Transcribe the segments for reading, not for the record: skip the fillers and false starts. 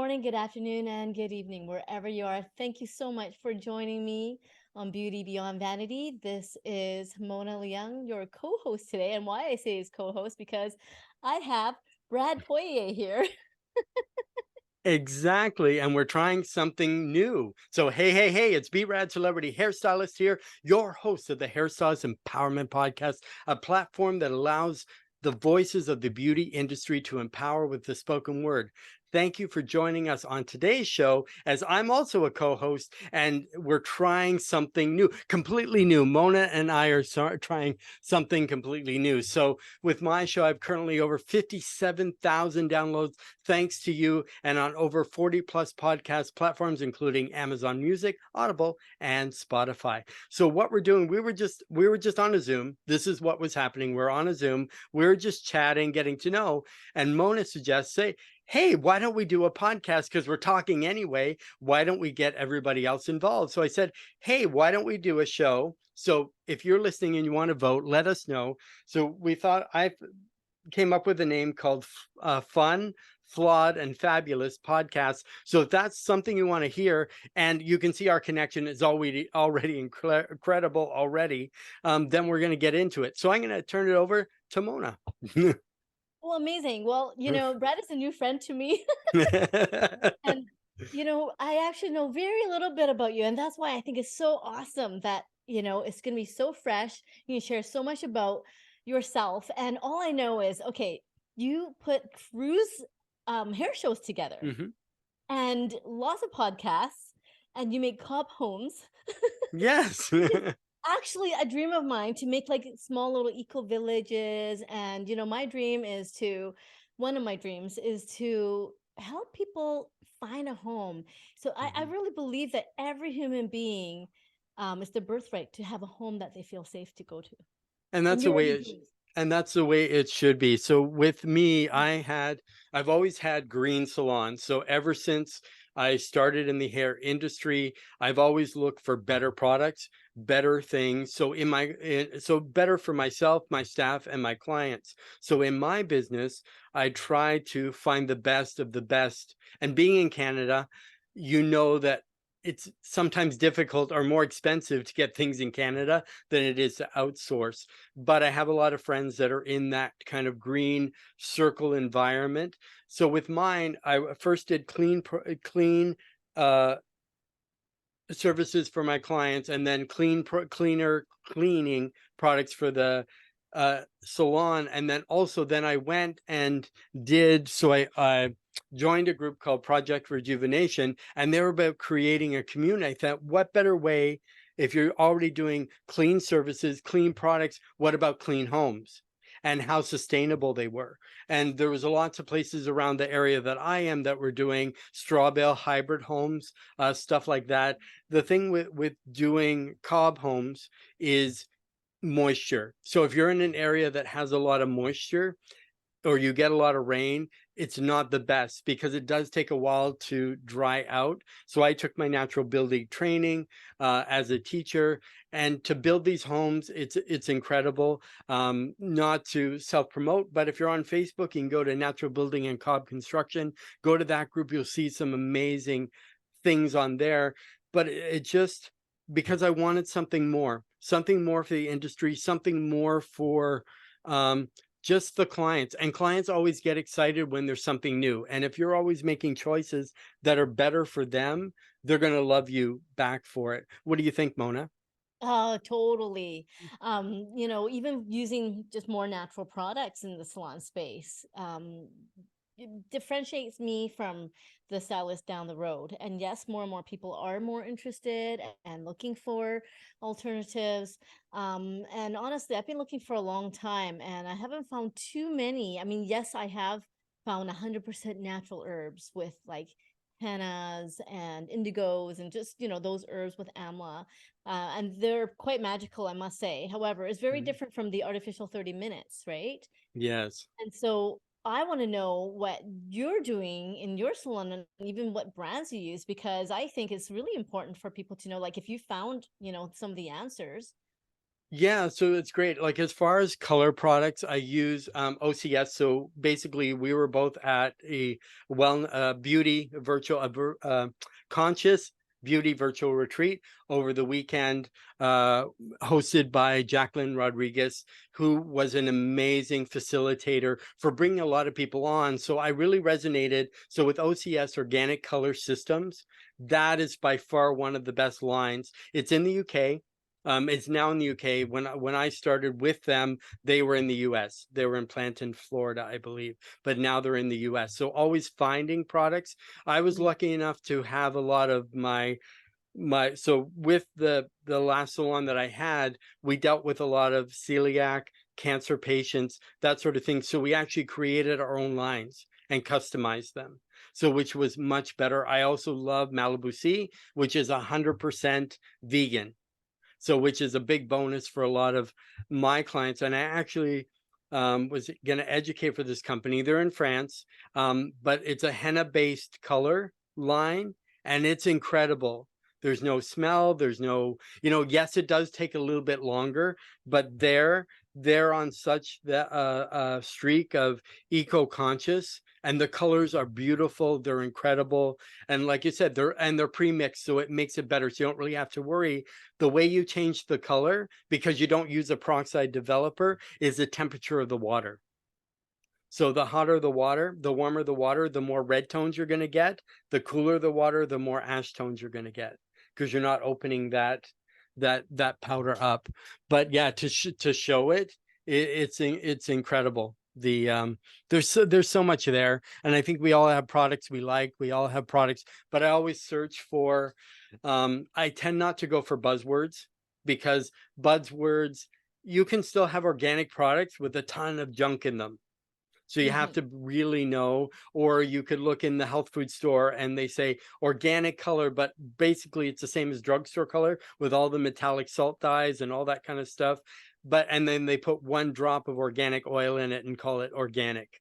morning, good afternoon, and good evening, wherever you are. Thank you so much for joining me on Beauty Beyond Vanity. This is Mona Leung, your co-host today. And why I say is co-host, because I have Brad Poirier here. Exactly. And we're trying something new. So, hey, it's B-Rad Celebrity Hairstylist here, your host of the Hairstylist Empowerment Podcast, a platform that allows the voices of the beauty industry to empower with the spoken word. Thank you for joining us on today's show, as I'm also a co-host, and we're trying something new, completely new. Mona and I are trying something completely new. So with my show, I've currently over 57,000 downloads, thanks to you, and on over 40 plus podcast platforms, including Amazon Music, Audible, and Spotify. So what we're doing, we were just on a Zoom. This is what was happening. We're on a Zoom. We're just chatting, getting to know. And Mona suggests, hey, why don't we do a podcast? Because we're talking anyway. Why don't we get everybody else involved? So I said, hey, why don't we do a show? So if you're listening and you want to vote, let us know. So we thought I came up with a name called Fun, Flawed, and Fabulous Podcast. So if that's something you want to hear, and you can see our connection is already incredible already, then we're going to get into it. So I'm going to turn it over to Mona. Well, amazing. Well, Brad is a new friend to me. And, I actually know very little bit about you. And that's why I think it's so awesome that, it's going to be so fresh. You can share so much about yourself. And all I know is, okay, you put cruise hair shows together Mhm. and lots of podcasts, and you make cob homes. Yes. It's actually a dream of mine to make like small little eco villages. And, my dream is to, one of my dreams is to help people find a home. So I Mhm. really believe that every human being is the birthright to have a home that they feel safe to go to. And And that's the you're way already it doing. and that's the way it should be. So with me, Mhm. I've always had green salons. So ever since I started in the hair industry, I've always looked for better products, better things. So better for myself, my staff, and my clients. So in my business, I try to find the best of the best. And being in Canada, you know that it's sometimes difficult or more expensive to get things in Canada than it is to outsource. But I have a lot of friends that are in that kind of green circle environment. So with mine, I first did clean uh, services for my clients, and then cleaner cleaning products for the salon. And then I went and I joined a group called Project Rejuvenation, and they were about creating a community. I thought, what better way, if you're already doing clean services, clean products, what about clean homes? And how sustainable they were. And there was lots of places around the area that I am that were doing straw bale hybrid homes, stuff like that. The thing with doing cob homes is moisture. So if you're in an area that has a lot of moisture, or you get a lot of rain, it's not the best because it does take a while to dry out. So I took my natural building training as a teacher, and to build these homes, it's incredible. Not to self promote, but if you're on Facebook, you can go to Natural Building and Cob Construction. Go to that group; you'll see some amazing things on there. But it just, because I wanted something more for the industry, something more for um, just the clients. And clients always get excited when there's something new. And if you're always making choices that are better for them, they're going to love you back for it. What do you think, Mona? Oh, totally. Even using just more natural products in the salon space, it differentiates me from the stylist down the road. And yes, more and more people are more interested and looking for alternatives. And honestly, I've been looking for a long time and I haven't found too many. I mean, yes, I have found 100% natural herbs with like hennas and indigos and just, those herbs with amla, and they're quite magical, I must say. However, it's very Mhm. different from the artificial 30 minutes, right? Yes. And so I want to know what you're doing in your salon and even what brands you use, because I think it's really important for people to know, like, if you found, some of the answers, Yeah, so it's great. Like as far as color products, I use OCS. So basically, we were both at a beauty virtual conscious beauty virtual retreat over the weekend, hosted by Jacqueline Rodriguez, who was an amazing facilitator for bringing a lot of people on. So I really resonated. So with OCS Organic Color Systems, that is by far one of the best lines. It's in the UK. It's now in the UK. When I started with them, they were in the US. They were in Plantain, Florida, I believe, but now they're in the US. So always finding products. I was Mhm. lucky enough to have a lot of my so with the last salon that I had, we dealt with a lot of celiac, cancer patients, that sort of thing. So we actually created our own lines and customized them. So which was much better. I also love Malibu Sea, which is 100% vegan, so which is a big bonus for a lot of my clients. And I actually was going to educate for this company. They're in France, but it's a henna based color line, and it's incredible. There's no smell, there's no, yes, it does take a little bit longer, but they're on such the streak of eco-conscious, and the colors are beautiful, they're incredible. And like you said, they're pre-mixed, so it makes it better, so you don't really have to worry. The way you change the color, because you don't use a peroxide developer, is the temperature of the water. So the hotter the water, the warmer the water, the more red tones you're going to get. The cooler the water, the more ash tones you're going to get, because you're not opening that powder up. But yeah, to show it's incredible. There's so much there, and I think we all have products we like. We all have products, but I always search for. I tend not to go for buzzwords, because buzzwords, you can still have organic products with a ton of junk in them. So you have Mhm. to really know, or you could look in the health food store and they say organic color, but basically it's the same as drugstore color with all the metallic salt dyes and all that kind of stuff. And then they put one drop of organic oil in it and call it organic,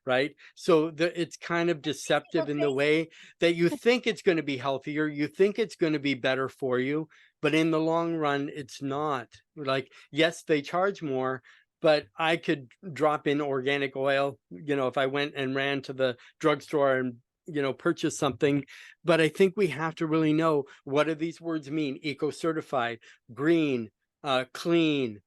right? So it's kind of Go deceptive in the crazy. way that you think it's going to be healthier, you think it's going to be better for you, but in the long run, it's not. Like, yes, they charge more, but I could drop in organic oil, if I went and ran to the drugstore and purchase something. But I think we have to really know, what do these words mean? Eco certified, green, clean,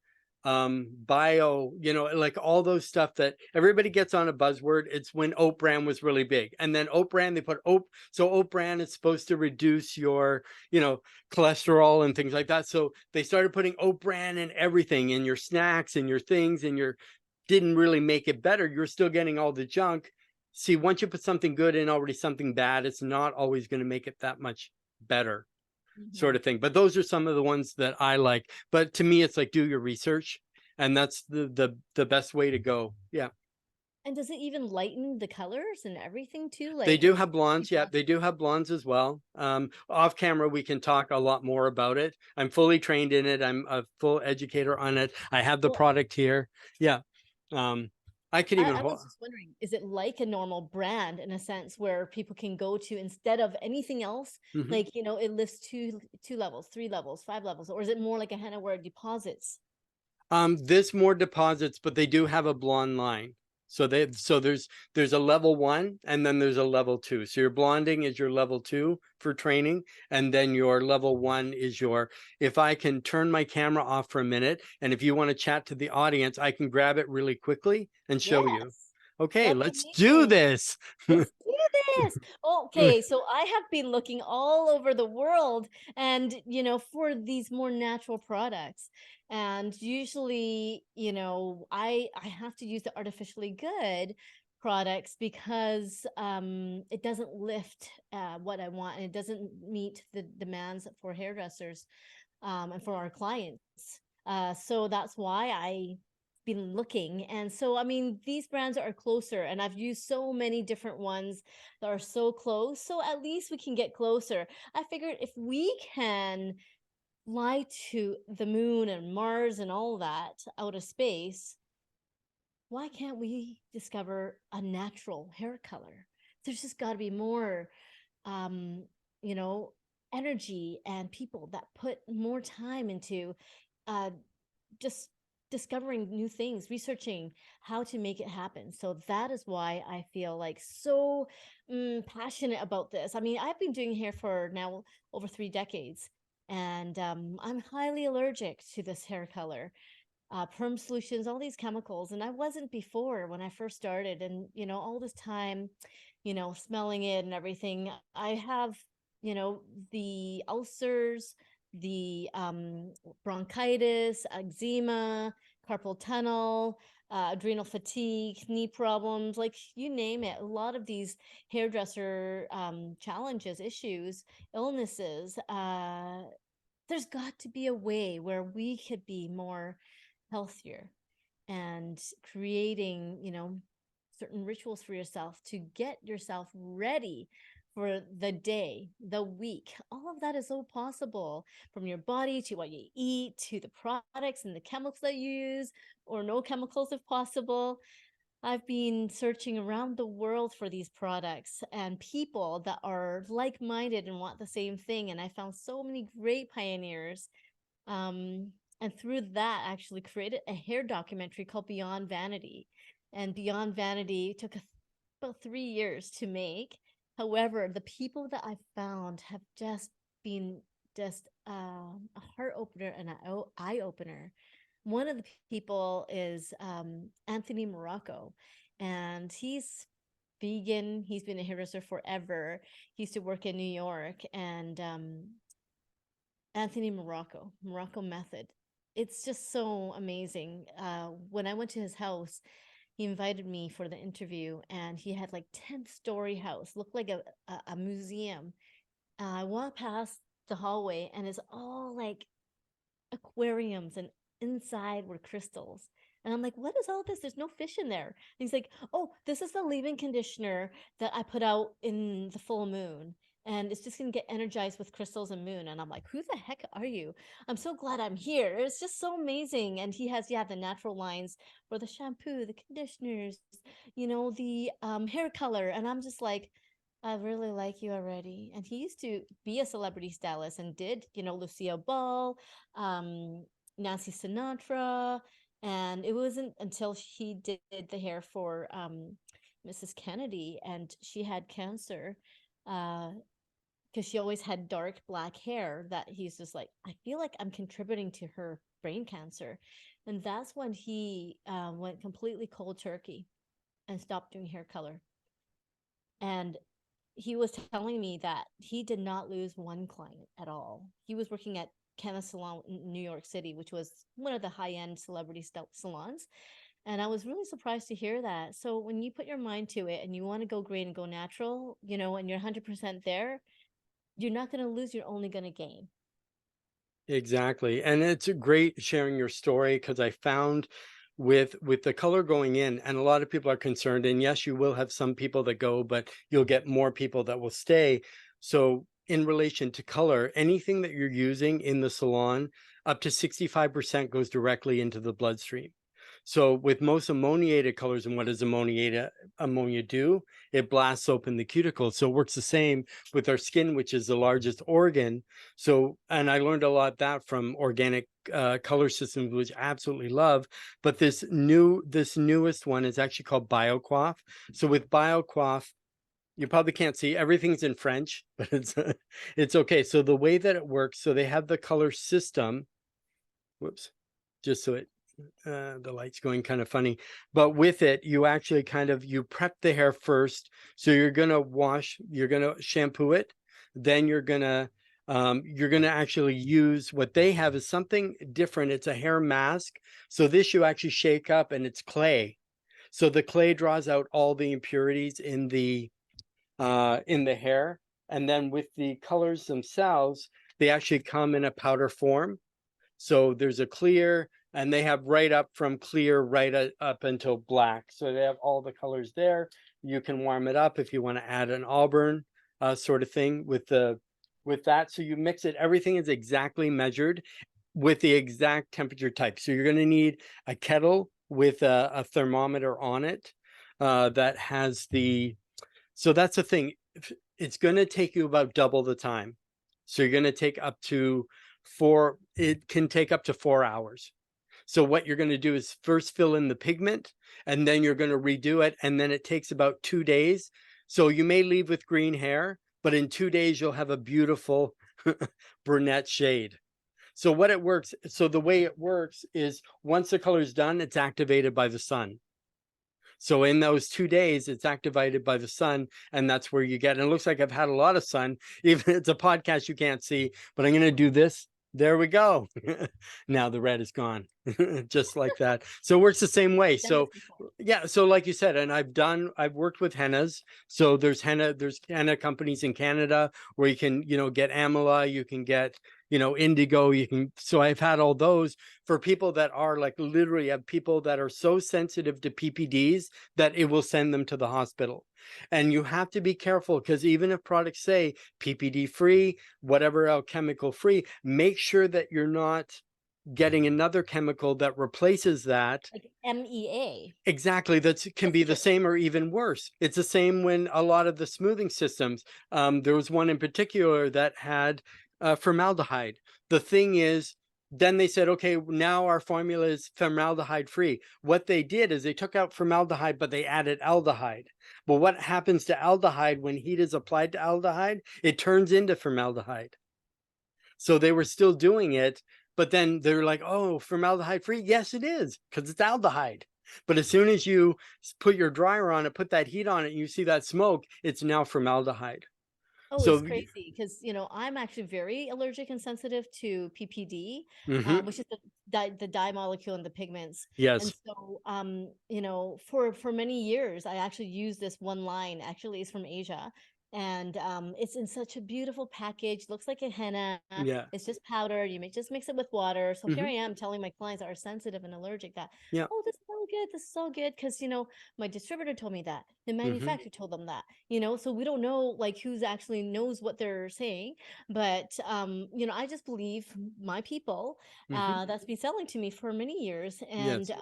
bio, like all those stuff that everybody gets on a buzzword. It's when oat bran was really big, and then oat bran, they put oat, so oat bran is supposed to reduce your cholesterol and things like that, so they started putting oat bran in everything, in your snacks and your things, and your didn't really make it better. You're still getting all the junk. See, once you put something good in already something bad, it's not always going to make it that much better, sort Mhm. of thing. But those are some of the ones that I like. But to me, it's like, do your research, and that's the best way to go. Yeah. And does it even lighten the colors and everything too? They Like, do have blondes. people Yeah, ask, they do have blondes as well. Off camera, we can talk a lot more about it. I'm fully trained in it. I'm a full educator on it. I have the well, product here. Yeah. Um, I could even I was just wondering, is it like a normal brand in a sense where people can go to instead of anything else? Mhm. Like, it lifts two levels, three levels, five levels, or is it more like a henna where it deposits? This more deposits, but they do have a blonde line. So there's a level 1, and then there's a level 2. So your blonding is your level 2 for training, and then your level 1 is your. If I can turn my camera off for a minute, and if you want to chat to the audience, I can grab it really quickly and show you. Yes, Okay, that'd be let's do amazing. this. Let's do this. Okay, so I have been looking all over the world and, for these more natural products. And usually, I have to use the artificially good products because it doesn't lift what I want, and it doesn't meet the demands for hairdressers and for our clients. So that's why I been looking. And so, I mean, these brands are closer, and I've used so many different ones that are so close. So at least we can get closer. I figured if we can fly to the moon and Mars and all that out of space, why can't we discover a natural hair color? There's just got to be more, um, you know, energy and people that put more time into uh, just discovering new things, researching how to make it happen. So that is why I feel like so passionate about this. I mean, I've been doing hair for now over 3 decades, and I'm highly allergic to this hair color, perm solutions, all these chemicals. And I wasn't before when I first started. And, all this time, smelling it and everything, I have, the ulcers, the bronchitis, eczema, carpal tunnel, adrenal fatigue, knee problems, like you name it. A lot of these hairdresser challenges, issues, illnesses. There's got to be a way where we could be more healthier and creating, certain rituals for yourself to get yourself ready for the day, the week. All of that is so possible, from your body to what you eat to the products and the chemicals that you use, or no chemicals if possible. I've been searching around the world for these products and people that are like minded and want the same thing. And I found so many great pioneers. And through that, actually created a hair documentary called Beyond Vanity. And Beyond Vanity took about 3 years to make. However, the people that I found have just been just a heart opener and an eye opener. One of the people is Anthony Morocco, and he's vegan. He's been a hairdresser forever. He used to work in New York, and Anthony Morocco Method. It's just so amazing. When I went to his house, he invited me for the interview, and he had like 10-story house, looked like a museum. I walked past the hallway, and it's all like aquariums, and inside were crystals. And I'm like, what is all this? There's no fish in there. And he's like, oh, this is the leave-in conditioner that I put out in the full moon. And it's just going to get energized with crystals and moon. And I'm like, who the heck are you? I'm so glad I'm here. It's just so amazing. And he has, the natural lines for the shampoo, the conditioners, the hair color. And I'm just like, I really like you already. And he used to be a celebrity stylist and did, Lucille Ball, um, Nancy Sinatra. And it wasn't until he did the hair for Mrs. Kennedy, and she had cancer, because she always had dark black hair, that he's just like, I feel like I'm contributing to her brain cancer. And that's when he went completely cold turkey and stopped doing hair color. And he was telling me that he did not lose one client at all. He was working at Kenneth Salon in New York City, which was one of the high-end celebrity salons. And I was really surprised to hear that. So when you put your mind to it and you want to go green and go natural, and you're 100% there, you're not going to lose, you're only going to gain. Exactly. And it's a great sharing your story, because I found with the color going in, and a lot of people are concerned, and yes, you will have some people that go, but you'll get more people that will stay. So in relation to color, anything that you're using in the salon, up to 65% goes directly into the bloodstream. So with most ammoniated colors, and what does ammonia do? It blasts open the cuticle. So it works the same with our skin, which is the largest organ. So, and I learned a lot that from organic color systems, which I absolutely love. But this newest one is actually called BioQuaff. So with BioQuaff, you probably can't see, everything's in French, but it's okay. So the way that it works, so they have the color system. Whoops, just so it the light's going kind of funny, but with it, you actually you prep the hair first. So you're gonna shampoo it, then you're gonna actually use what they have is something different. It's a hair mask. So this you actually shake up, and it's clay. So the clay draws out all the impurities in the hair. And then with the colors themselves, they actually come in a powder form. So there's a clear, and they have right up from clear right up until black. So they have all the colors there. You can warm it up if you want to add an auburn sort of thing with that. So you mix it. Everything is exactly measured with the exact temperature type. So you're going to need a kettle with a thermometer on it that has the. So that's the thing. It's going to take you about double the time. So you're going to take up to it can take up to 4 hours. So what you're going to do is first fill in the pigment, and then you're going to redo it. And then it takes about 2 days. So you may leave with green hair, but in 2 days, you'll have a beautiful brunette shade. So the way it works is once the color is done, it's activated by the sun. So in those 2 days, it's activated by the sun, and that's where you get, and it looks like I've had a lot of sun. Even it's a podcast you can't see, but I'm going to do this. There we go. Now the red is gone, just like that. So it works the same way. Done this So before. yeah, so like you said, and I've worked with hennas. So there's henna companies in Canada where you can, get amela, you can get, indigo, so I've had all those for people that are like literally have people that are so sensitive to PPDs that it will send them to the hospital. And you have to be careful because even if products say PPD free, whatever chemical free, make sure that you're not getting another chemical that replaces that. Like MEA. Exactly. That can be the same or even worse. It's the same when a lot of the smoothing systems, there was one in particular that had formaldehyde. The thing is, then they said, okay, now our formula is formaldehyde free. What they did is they took out formaldehyde, but they added aldehyde. But what happens to aldehyde when heat is applied to aldehyde? It turns into formaldehyde. So they were still doing it, but then they're like, oh, formaldehyde free? Yes, it is, because it's aldehyde. But as soon as you put your dryer on it, put that heat on it, and you see that smoke, it's now formaldehyde. Oh, it's So, crazy because I'm actually very allergic and sensitive to PPD, mhm, which is the dye molecule in the pigments. And yes, so, for many years, I actually used this one line. Actually, it's from Asia, and it's in such a beautiful package. Looks like a henna. yeah, It's just powder. You may just mix it with water. So here mhm, I am telling my clients that are sensitive and allergic that, yeah, oh, this is so good. This is so good because my distributor told me that. The mhm, manufacturer told them that. So we don't know like who's actually knows what they're saying, but I just believe my people mhm, that's been selling to me for many years. And yes,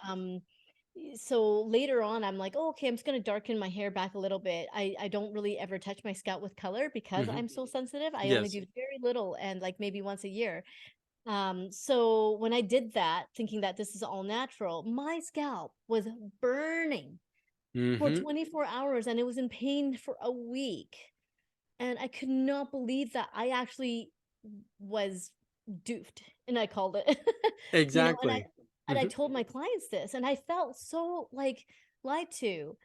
so later on I'm like, oh, okay, I'm just going to darken my hair back a little bit. I don't really ever touch my scalp with color because mhm, I'm so sensitive. I only yes, do very little and like maybe once a year. So when I did that thinking that this is all natural, my scalp was burning for mhm, 24 hours and it was in pain for a week. And I could not believe that I actually was duped and I called it. And I exactly. and I Mhm, told my clients this and I felt so like lied to.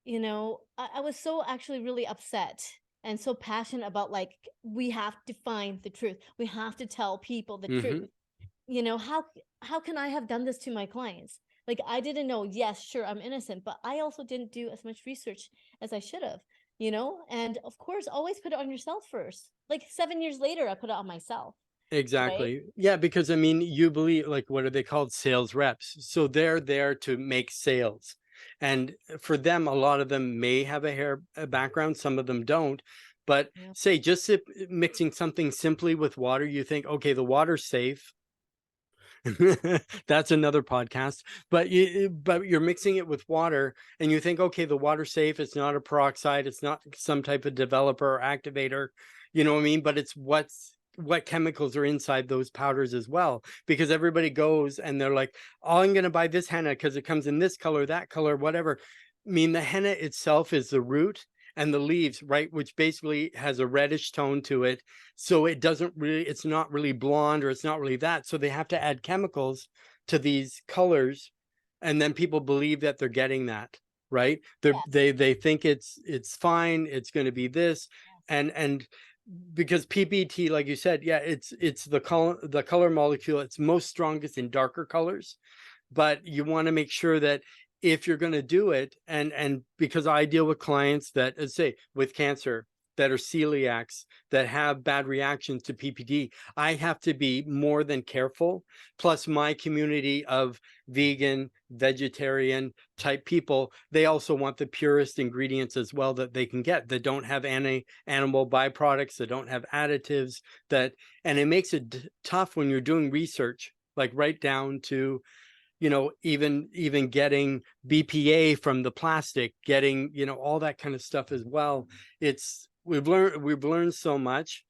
I was so actually really upset and so passionate about like we have to find the truth. We have to tell people the mhm, truth. How can I have done this to my clients? Like I didn't know, yes, sure, I'm innocent, but I also didn't do as much research as I should have, and of course always put it on yourself first. Like 7 years later I put it on myself, right? exactly. Yeah, because I mean, you believe, like, what are they called? Sales reps. So they're there to make sales. And for them, a lot of them may have a hair background, some of them don't. But Yeah. say just mixing something simply with water, you think, okay, the water's safe. That's another podcast. But you're mixing it with water and you think, okay, the water's safe. It's not a peroxide. It's not some type of developer or activator. You know what I mean? But it's what chemicals are inside those powders as well. Because everybody goes and they're like, oh, I'm gonna buy this henna because it comes in this color, that color, whatever. I mean, the henna itself is the root and the leaves, right? Which basically has a reddish tone to it, so it's not really blonde or it's not really that. So they have to add chemicals to these colors. And then people believe that they're getting that, right? Yes. They think it's fine. It's going to be this. Yes. And because PBT, like you said, yeah, it's the color molecule. It's most strongest in darker colors, but you want to make sure that if you're going to do it, and because I deal with clients that, let's say, with cancer, that are celiacs, that have bad reactions to PPD, I have to be more than careful. Plus my community of vegan, vegetarian type people, they also want the purest ingredients as well that they can get, that don't have any animal byproducts, that don't have additives, and it makes it tough when you're doing research, like right down to, even getting BPA from the plastic, getting, all that kind of stuff as well. We've learned so much.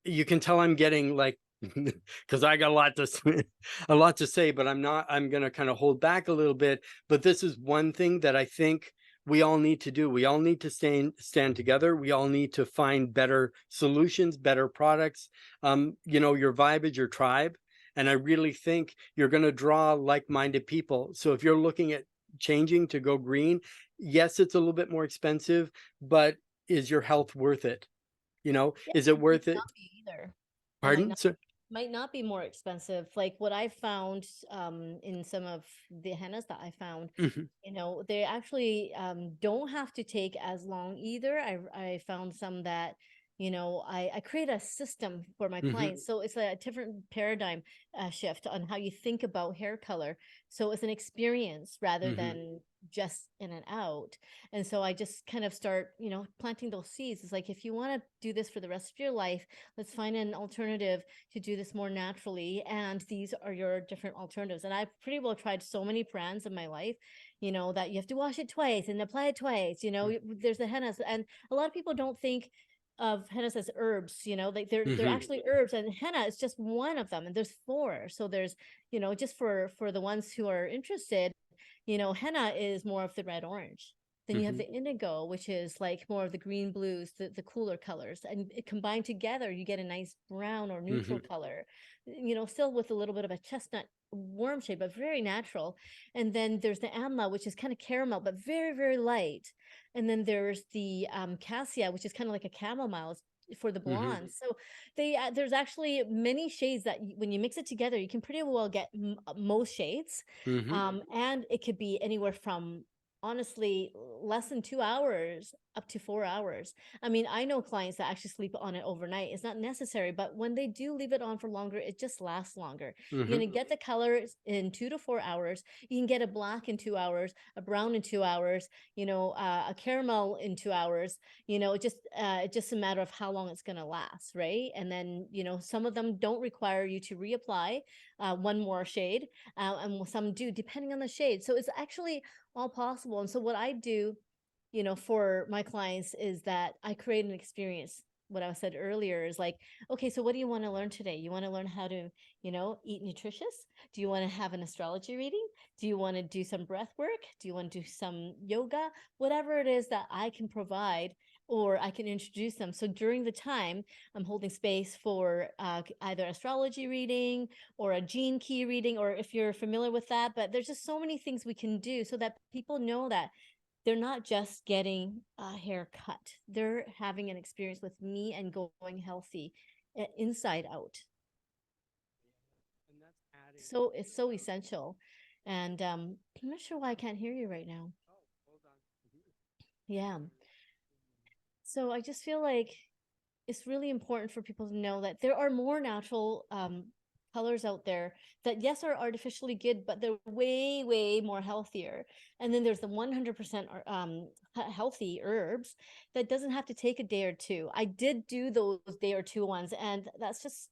You can tell I'm getting like because I got a lot to a lot to say, but I'm going to kind of hold back a little bit. But this is one thing that I think we all need to do. We all need to stand together. We all need to find better solutions, better products. Your vibe is your tribe. And I really think you're going to draw like-minded people. So if you're looking at changing to go green, yes, it's a little bit more expensive, but is your health worth it? Yeah, Is it it might worth it? not be either. It Pardon? might not be more expensive. Like what I found in some of the hennas that I found, Mhm, they actually don't have to take as long either. I found some that, I create a system for my mhm, clients. So it's a different paradigm shift on how you think about hair color. So it's an experience rather mhm, than just in and out. And so I just kind of start, planting those seeds. It's like, if you want to do this for the rest of your life, let's find an alternative to do this more naturally. And these are your different alternatives. And I've pretty well tried so many brands in my life, that you have to wash it twice and apply it twice. mm, There's the hennas. And a lot of people don't think of hennas as herbs, like they're mhm, actually herbs, and henna is just one of them, and there's four. So there's, just for the ones who are interested, henna is more of the red orange. Then you have mhm, the indigo, which is like more of the green blues, the cooler colors. And it combined together, you get a nice brown or neutral mhm, color, still with a little bit of a chestnut warm shade, but very natural. And then there's the amla, which is kind of caramel, but very, very light. And then there's the cassia, which is kind of like a chamomile for the mhm, blondes. So there's actually many shades that when you mix it together, you can pretty well get most shades. mhm, And it could be anywhere from, honestly, less than 2 hours up to 4 hours. I mean, I know clients that actually sleep on it overnight. It's not necessary, but when they do leave it on for longer, it just lasts longer. You're mhm, going to get the colors in 2 to 4 hours. You can get a black in 2 hours, a brown in 2 hours, a caramel in 2 hours. It's just a matter of how long it's going to last, right? And then, some of them don't require you to reapply one more shade, and some do, depending on the shade. So it's actually all possible. And so what I do, for my clients is that I create an experience. What I said earlier is like, okay, so what do you want to learn today? You want to learn how to, eat nutritious? Do you want to have an astrology reading? Do you want to do some breath work? Do you want to do some yoga? Whatever it is that I can provide, or I can introduce them. So during the time, I'm holding space for either astrology reading or a gene key reading, or if you're familiar with that. But there's just so many things we can do so that people know that they're not just getting a haircut. They're having an experience with me and going healthy inside out. and that's adding So it's so value. essential. And I'm not sure why I can't hear you right now. Oh, hold on. Mhm. Yeah. So I just feel like it's really important for people to know that there are more natural colors out there that, yes, are artificially good, but they're way, way more healthier. And then there's the 100% healthy herbs that doesn't have to take a day or two. I did do those day or two ones, and that's just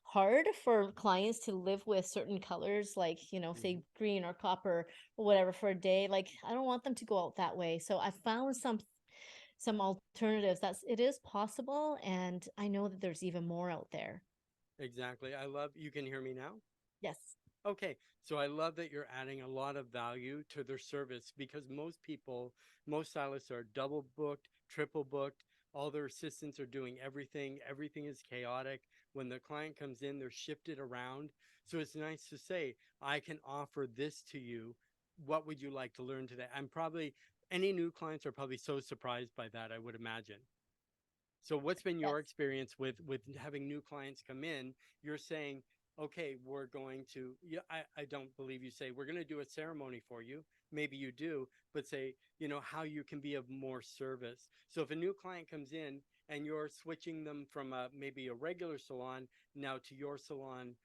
hard for clients to live with certain colors, like, say Mhm. green or copper or whatever, for a day. Like, I don't want them to go out that way. So I found some alternatives. It is possible, and I know that there's even more out there. Exactly. You can hear me now? Yes. Okay, so I love that you're adding a lot of value to their service because most stylists are double booked, triple booked. All their assistants are doing everything. Everything is chaotic. When the client comes in, they're shifted around. So it's nice to say, I can offer this to you. What would you like to learn today? Any new clients are probably so surprised by that, I would imagine. So what's been Yes. your experience with having new clients come in? You're saying, okay, we're going to, yeah, I don't believe you say we're going to do a ceremony for you. Maybe you do, but say, how you can be of more service. So if a new client comes in and you're switching them from maybe a regular salon now to your salon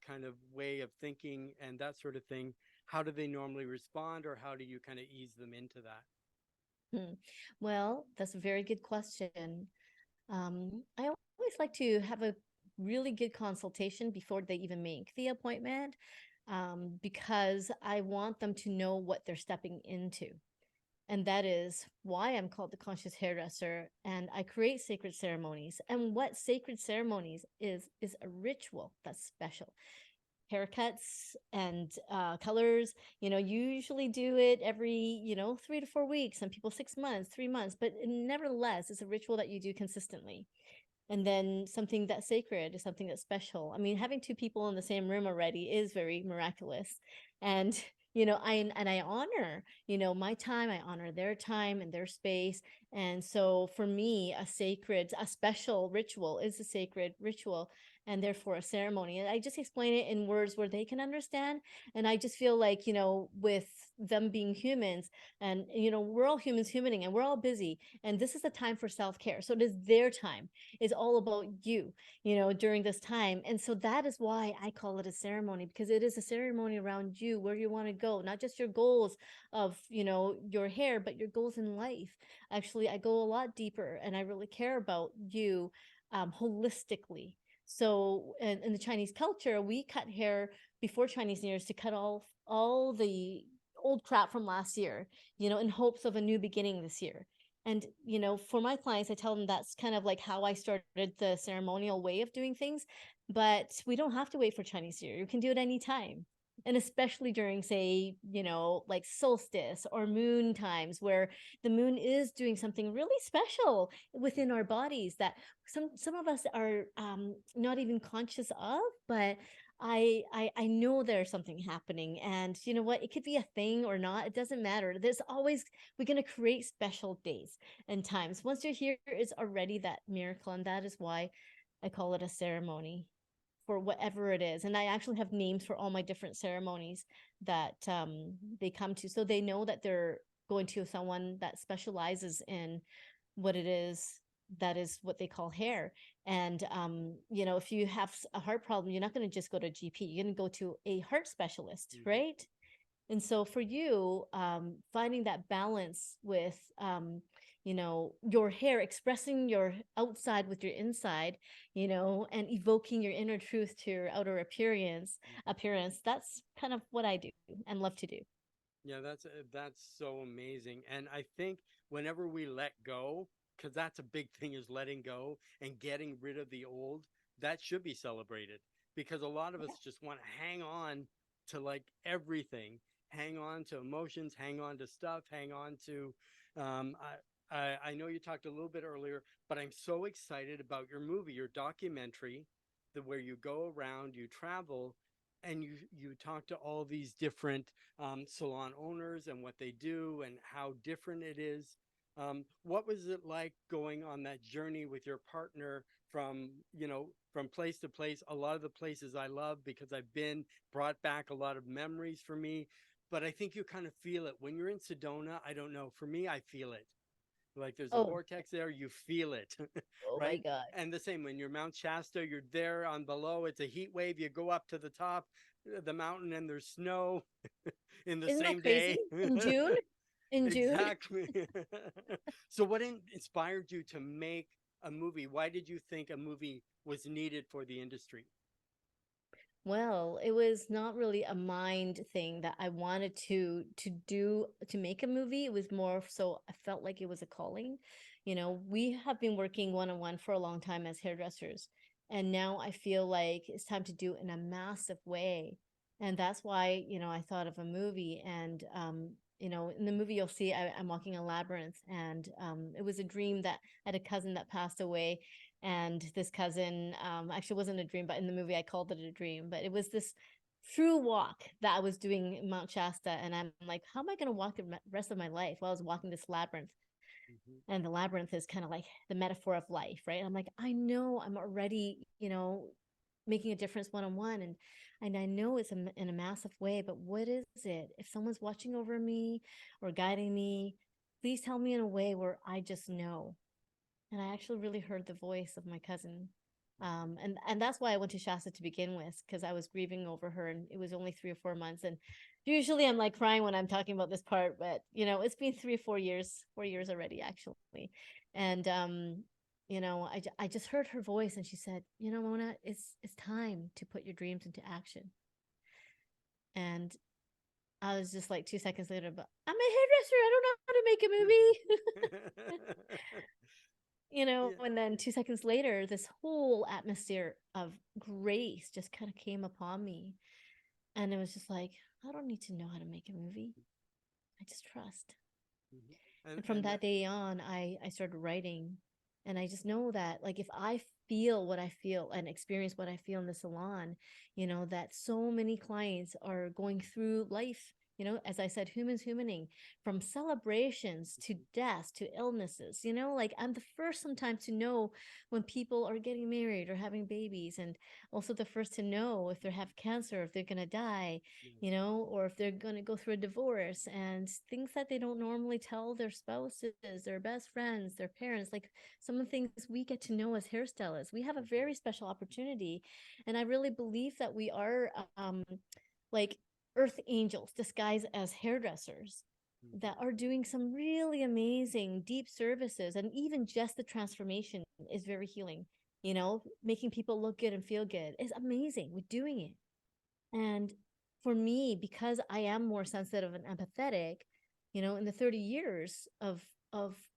kind of way of thinking and that sort of thing, how do they normally respond, or how do you kind of ease them into that? Hmm. Well, that's a very good question. I always like to have a really good consultation before they even make the appointment, because I want them to know what they're stepping into. And that is why I'm called the conscious hairdresser. And I create sacred ceremonies. And what sacred ceremonies is a ritual that's special. Haircuts and colors, you usually do it every, 3 to 4 weeks. Some people 6 months, 3 months, but nevertheless, it's a ritual that you do consistently. And then something that's sacred is something that's special. I mean, having two people in the same room already is very miraculous. And I honor, my time, I honor their time and their space. And so for me, a special ritual is a sacred ritual, and therefore a ceremony. And I just explain it in words where they can understand. And I just feel like, with them being humans, and we're all humans humaning, and we're all busy, and this is a time for self-care. So it is their time. Is all about you, during this time. And so that is why I call it a ceremony, because it is a ceremony around you, where you want to go, not just your goals of, your hair, but your goals in life. Actually, I go a lot deeper, and I really care about you, holistically. So in the Chinese culture, we cut hair before Chinese New Year's to cut all the old crap from last year, in hopes of a new beginning this year. And, for my clients, I tell them that's kind of like how I started the ceremonial way of doing things. But we don't have to wait for Chinese New Year. You can do it anytime. And especially during, say, like solstice or moon times, where the moon is doing something really special within our bodies that some of us are not even conscious of. But I know there's something happening, and you know what? It could be a thing or not. It doesn't matter. We're gonna create special days and times. Once you're here, it's already that miracle, and that is why I call it a ceremony for whatever it is. And I actually have names for all my different ceremonies that they come to, so they know that they're going to someone that specializes in what it is that is what they call hair. And if you have a heart problem, you're not going to just go to a GP. You're going to go to a heart specialist, right? And so for you, finding that balance with your hair, expressing your outside with your inside, and evoking your inner truth to your outer appearance, that's kind of what I do and love to do. Yeah, that's so amazing. And I think whenever we let go, because that's a big thing, is letting go and getting rid of the old, that should be celebrated. Because a lot of us just want to hang on to like everything, hang on to emotions, hang on to stuff, hang on to. Um, I know you talked a little bit earlier, but I'm so excited about your movie, your documentary, the where you go around, you travel, and you talk to all these different salon owners and what they do and how different it is. What was it like going on that journey with your partner from, from place to place? A lot of the places I love because I've been, brought back a lot of memories for me. But I think you kind of feel it when you're in Sedona. I don't know. For me, I feel it. Like there's a Oh, vortex there, you feel it, oh my right? God. And the same when you're Mount Shasta, you're there on below, it's a heat wave, you go up to the top the mountain and there's snow in the Isn't that same crazy? day. In June? In June? Exactly. So what inspired you to make a movie? Why did you think a movie was needed for the industry? Well, it was not really a mind thing that I wanted to make a movie. It was more so I felt like it was a calling. We have been working one on one for a long time as hairdressers, and now I feel like it's time to do it in a massive way. And that's why, I thought of a movie. And in the movie you'll see I'm walking a labyrinth, and it was a dream that I had a cousin that passed away. And this cousin, actually wasn't a dream, but in the movie I called it a dream. But it was this true walk that I was doing in Mount Shasta, and I'm like, how am I going to walk the rest of my life? While I was walking this labyrinth. Mhm. And the labyrinth is kind of like the metaphor of life, right? I'm like, I know I'm already, making a difference one on one, and I know it's in a massive way. But what is it? If someone's watching over me or guiding me, please tell me in a way where I just know. And I actually really heard the voice of my cousin. And that's why I went to Shasta to begin with, because I was grieving over her, and it was only 3 or 4 months. And usually I'm like crying when I'm talking about this part, but it's been 4 years already, actually. And I just heard her voice, and she said, Mona, it's time to put your dreams into action. And I was just like 2 seconds later, but I'm a hairdresser. I don't know how to make a movie. Yeah. And then 2 seconds later, this whole atmosphere of grace just kind of came upon me. And it was just like, I don't need to know how to make a movie. I just trust. Mhm. And from And that day on, I started writing. And I just know that, like, if I feel what I feel and experience what I feel in the salon, that so many clients are going through life, as I said, humans humaning, from celebrations to deaths to illnesses, like I'm the first sometimes to know when people are getting married or having babies, and also the first to know if they have cancer, if they're going to die, yes. or if they're going to go through a divorce, and things that they don't normally tell their spouses, their best friends, their parents. Like some of the things we get to know as hairstylists, we have a Mhm. very special opportunity. And I really believe that we are like earth angels disguised as hairdressers Mhm. that are doing some really amazing deep services. And even just the transformation is very healing. Making people look good and feel good is amazing. We're doing it. And for me, because I am more sensitive and empathetic, in the 30 years of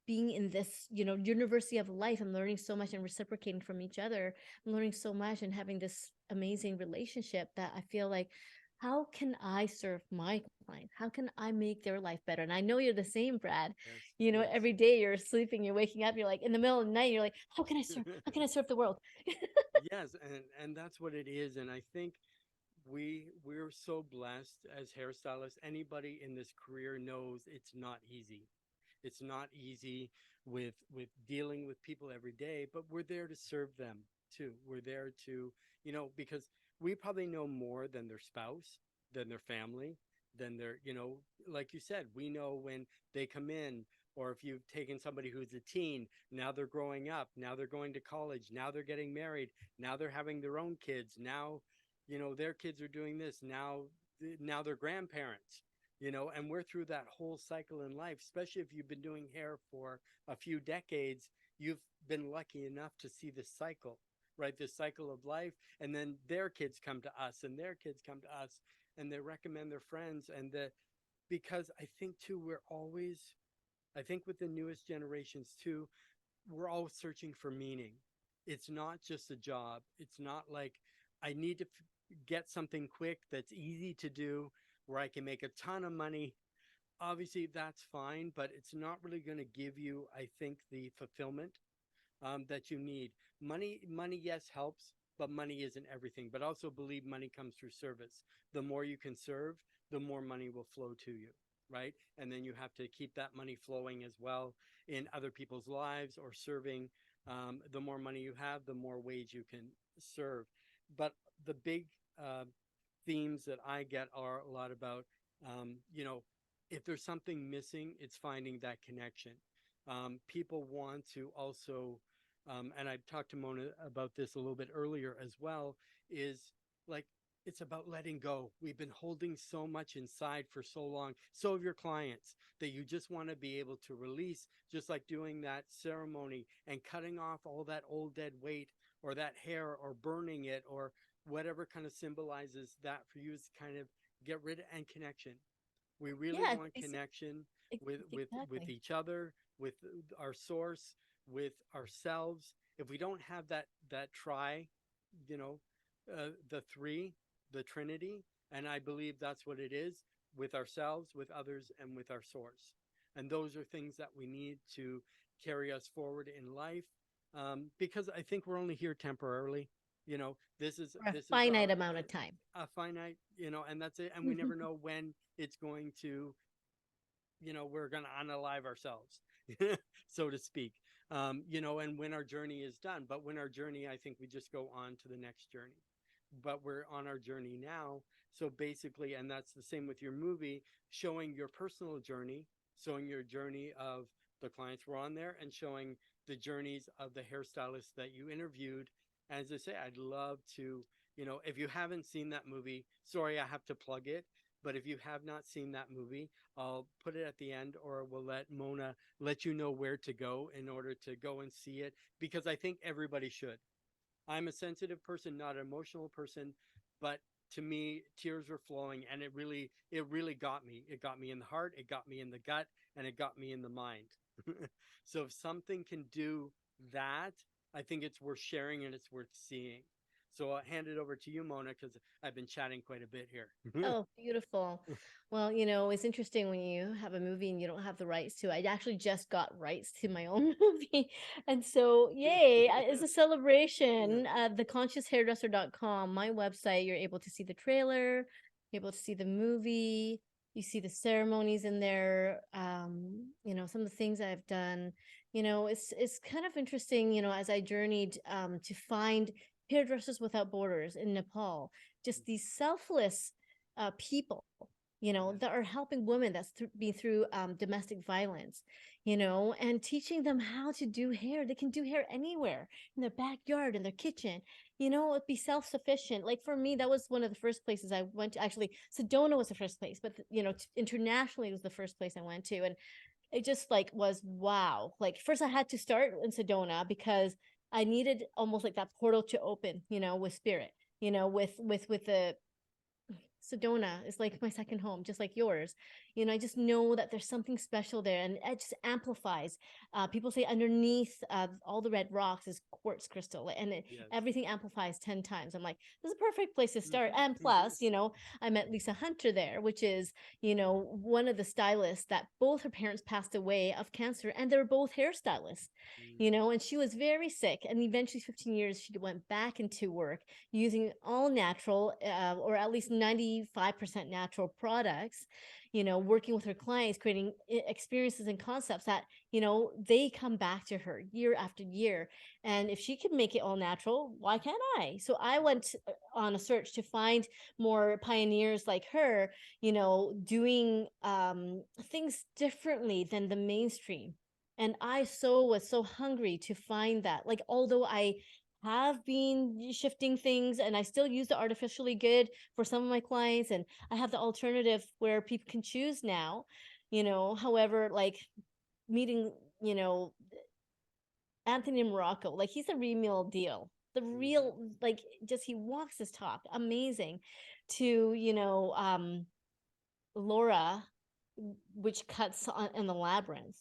being in this, university of life, I'm learning so much and reciprocating from each other. I'm learning so much and having this amazing relationship that I feel like, how can I serve my client? How can I make their life better? And I know you're the same, Brad. Yes. Yes. Every day you're sleeping, you're waking up, you're like in the middle of the night, you're like, how can I serve? How can I serve the world? Yes, and that's what it is. And I think we're so blessed as hairstylists. Anybody in this career knows it's not easy. It's not easy with dealing with people every day, but we're there to serve them too. We're there to, because we probably know more than their spouse, than their family, than their, like you said, we know when they come in, or if you've taken somebody who's a teen, now they're growing up, now they're going to college, now they're getting married, now they're having their own kids, now, their kids are doing this, now they're grandparents, and we're through that whole cycle in life. Especially if you've been doing hair for a few decades, you've been lucky enough to see this cycle, right? This cycle of life. And then their kids come to us, and their kids come to us, and they recommend their friends. Because I think too, I think with the newest generations too, we're all searching for meaning. It's not just a job. It's not like I need to get something quick that's easy to do, where I can make a ton of money. Obviously, that's fine, but it's not really going to give you, I think, the fulfillment that you need. Money, yes, helps, but money isn't everything. But also believe money comes through service. The more you can serve, the more money will flow to you, right? And then you have to keep that money flowing as well in other people's lives or serving. The more money you have, the more ways you can serve. But the big themes that I get are a lot about, if there's something missing, it's finding that connection. People want to also, and I talked to Mona about this a little bit earlier as well, is like, it's about letting go. We've been holding so much inside for so long. So have your clients, that you just want to be able to release, just like doing that ceremony and cutting off all that old dead weight or that hair, or burning it, or whatever kind of symbolizes that for you, is kind of get rid of, and connection. We really Yeah, want connection with exactly. each other, with our source, with ourselves. If we don't have that try, you know, the three, the Trinity, and I believe that's what it is, with ourselves, with others, and with our source. And those are things that we need to carry us forward in life, because I think we're only here temporarily. This is For a this is finite our amount of time. a finite, and that's it. And we never know when it's going to, we're going to unalive ourselves, so to speak. And when our journey is done. But when our journey, I think we just go on to the next journey. But we're on our journey now. So basically, and that's the same with your movie, showing your personal journey, showing your journey of the clients were on there, and showing the journeys of the hairstylists that you interviewed. As I say, I'd love to, if you haven't seen that movie, sorry, I have to plug it. But if you have not seen that movie, I'll put it at the end, or we'll let Mona let you know where to go in order to go and see it, because I think everybody should. I'm a sensitive person, not an emotional person, but to me, tears were flowing, and it really got me. It got me in the heart, it got me in the gut, and it got me in the mind. So if something can do that, I think it's worth sharing and it's worth seeing. So I'll hand it over to you, Mona, because I've been chatting quite a bit here. Oh, beautiful. Well, it's interesting when you have a movie and you don't have the rights to it. I actually just got rights to my own movie. And so, yay, it's a Yeah. celebration. Theconscioushairdresser.com, my website, you're able to see the trailer, you're able to see the movie, you see the ceremonies in there, some of the things I've done. It's kind of interesting, as I journeyed to find hairdressers without borders in Nepal, just these selfless people Yeah. that are helping women that's been through domestic violence, and teaching them how to do hair. They can do hair anywhere, in their backyard, in their kitchen, be self-sufficient. Like for me, that was one of the first places I went to. Actually, Sedona was the first place, but internationally, it was the first place I went to. And it just like was wow. Like first I had to start in Sedona because I needed almost like that portal to open, with spirit, with the Sedona is like my second home, just like yours. I just know that there's something special there, and it just amplifies. People say underneath all the red rocks is quartz crystal, and Yes. everything amplifies 10 times. I'm like, this is a perfect place to start. And plus, I met Lisa Hunter there, which is, one of the stylists that both her parents passed away of cancer, and they were both hairstylists, and she was very sick. And eventually, 15 years, she went back into work using all natural, or at least 95% natural products, working with her clients, creating experiences and concepts that, they come back to her year after year. And if she can make it all natural, why can't I? So I went on a search to find more pioneers like her, doing things differently than the mainstream. And I was so hungry to find that. Like, although I have been shifting things and I still use the artificially good for some of my clients, and I have the alternative where people can choose now, however, like meeting, Anthony Morocco, like he's a real deal. The real, like, just he walks his talk, amazing. To, Laura, which cuts on, in the labyrinth,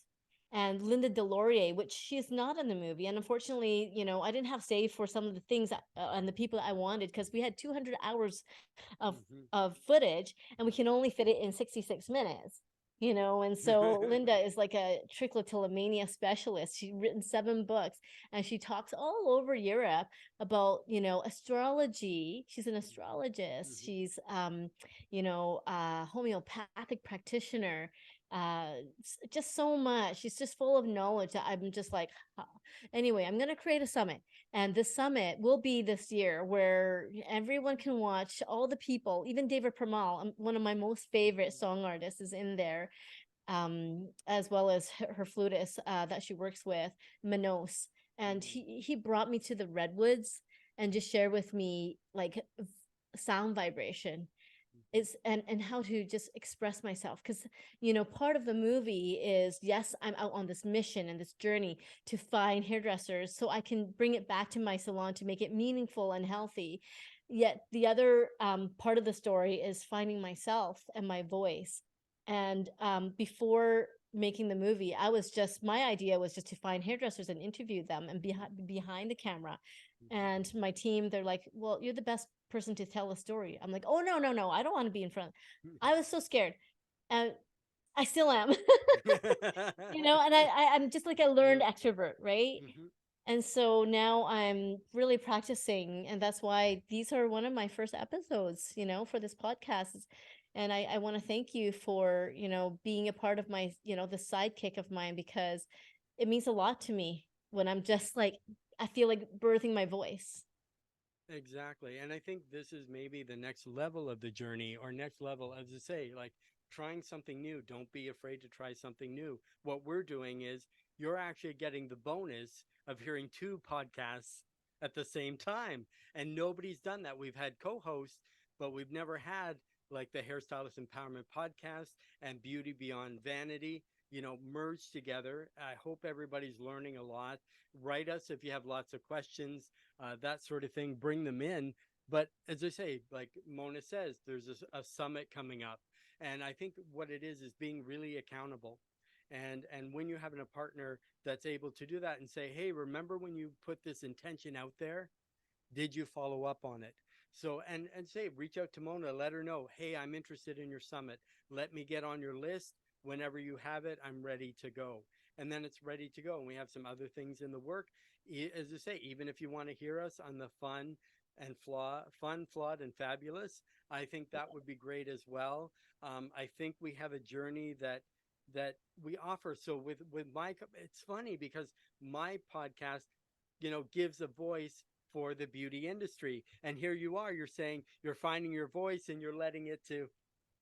and Linda Delorier, which she's not in the movie. And unfortunately, I didn't have save for some of the things and the people that I wanted, because we had 200 hours of Mhm. footage, and we can only fit it in 66 minutes. And so Linda is like a trichotillomania specialist. She's written 7 books, and she talks all over Europe about, astrology. She's an astrologist. Mhm. She's homeopathic practitioner, just so much. She's just full of knowledge that I'm just like, huh. Anyway, I'm going to create a summit, and this summit will be this year where everyone can watch all the people, even David Pramal, one of my most favorite song artists, is in there, as well as her flutist that she works with, Manos. And Mhm. he brought me to the redwoods and just shared with me like sound vibration Mhm. is, and how to just express myself, because part of the movie is, yes, I'm out on this mission and this journey to find hairdressers so I can bring it back to my salon to make it meaningful and healthy. Yet the other part of the story is finding myself and my voice. And before making the movie, my idea was just to find hairdressers and interview them and be behind the camera. Mhm. And my team, they're like, well, you're the best person to tell a story. I'm like, oh, no, no, no, I don't want to be in front. I was so scared, and I still am. And I'm just like a learned Yeah. extrovert, right? Mhm. And so now I'm really practicing, and that's why these are one of my first episodes, for this podcast. And I want to thank you for, being a part of my, the sidekick of mine, because it means a lot to me when I'm just like, I feel like birthing my voice. Exactly. And I think this is maybe the next level of the journey, or next level, as I say, like trying something new. Don't be afraid to try something new. What we're doing is you're actually getting the bonus of hearing 2 podcasts at the same time. And nobody's done that. We've had co hosts, but we've never had like the Hairstylist Empowerment Podcast and Beauty Beyond Vanity, merged together. I hope everybody's learning a lot. Write us if you have lots of questions, that sort of thing. Bring them in. But as I say, like Mona says, there's a summit coming up. And I think what it is being really accountable. And when you have a partner that's able to do that and say, hey, remember when you put this intention out there? Did you follow up on it? So and say, reach out to Mona, let her know, hey, I'm interested in your summit. Let me get on your list. Whenever you have it, I'm ready to go. And then it's ready to go. And we have some other things in the work. As I say, even if you want to hear us on the fun, flawed, and fabulous, I think that would be great as well. I think we have a journey that we offer. So with my, it's funny because my podcast, gives a voice for the beauty industry. And here you are, you're saying you're finding your voice and you're letting it to,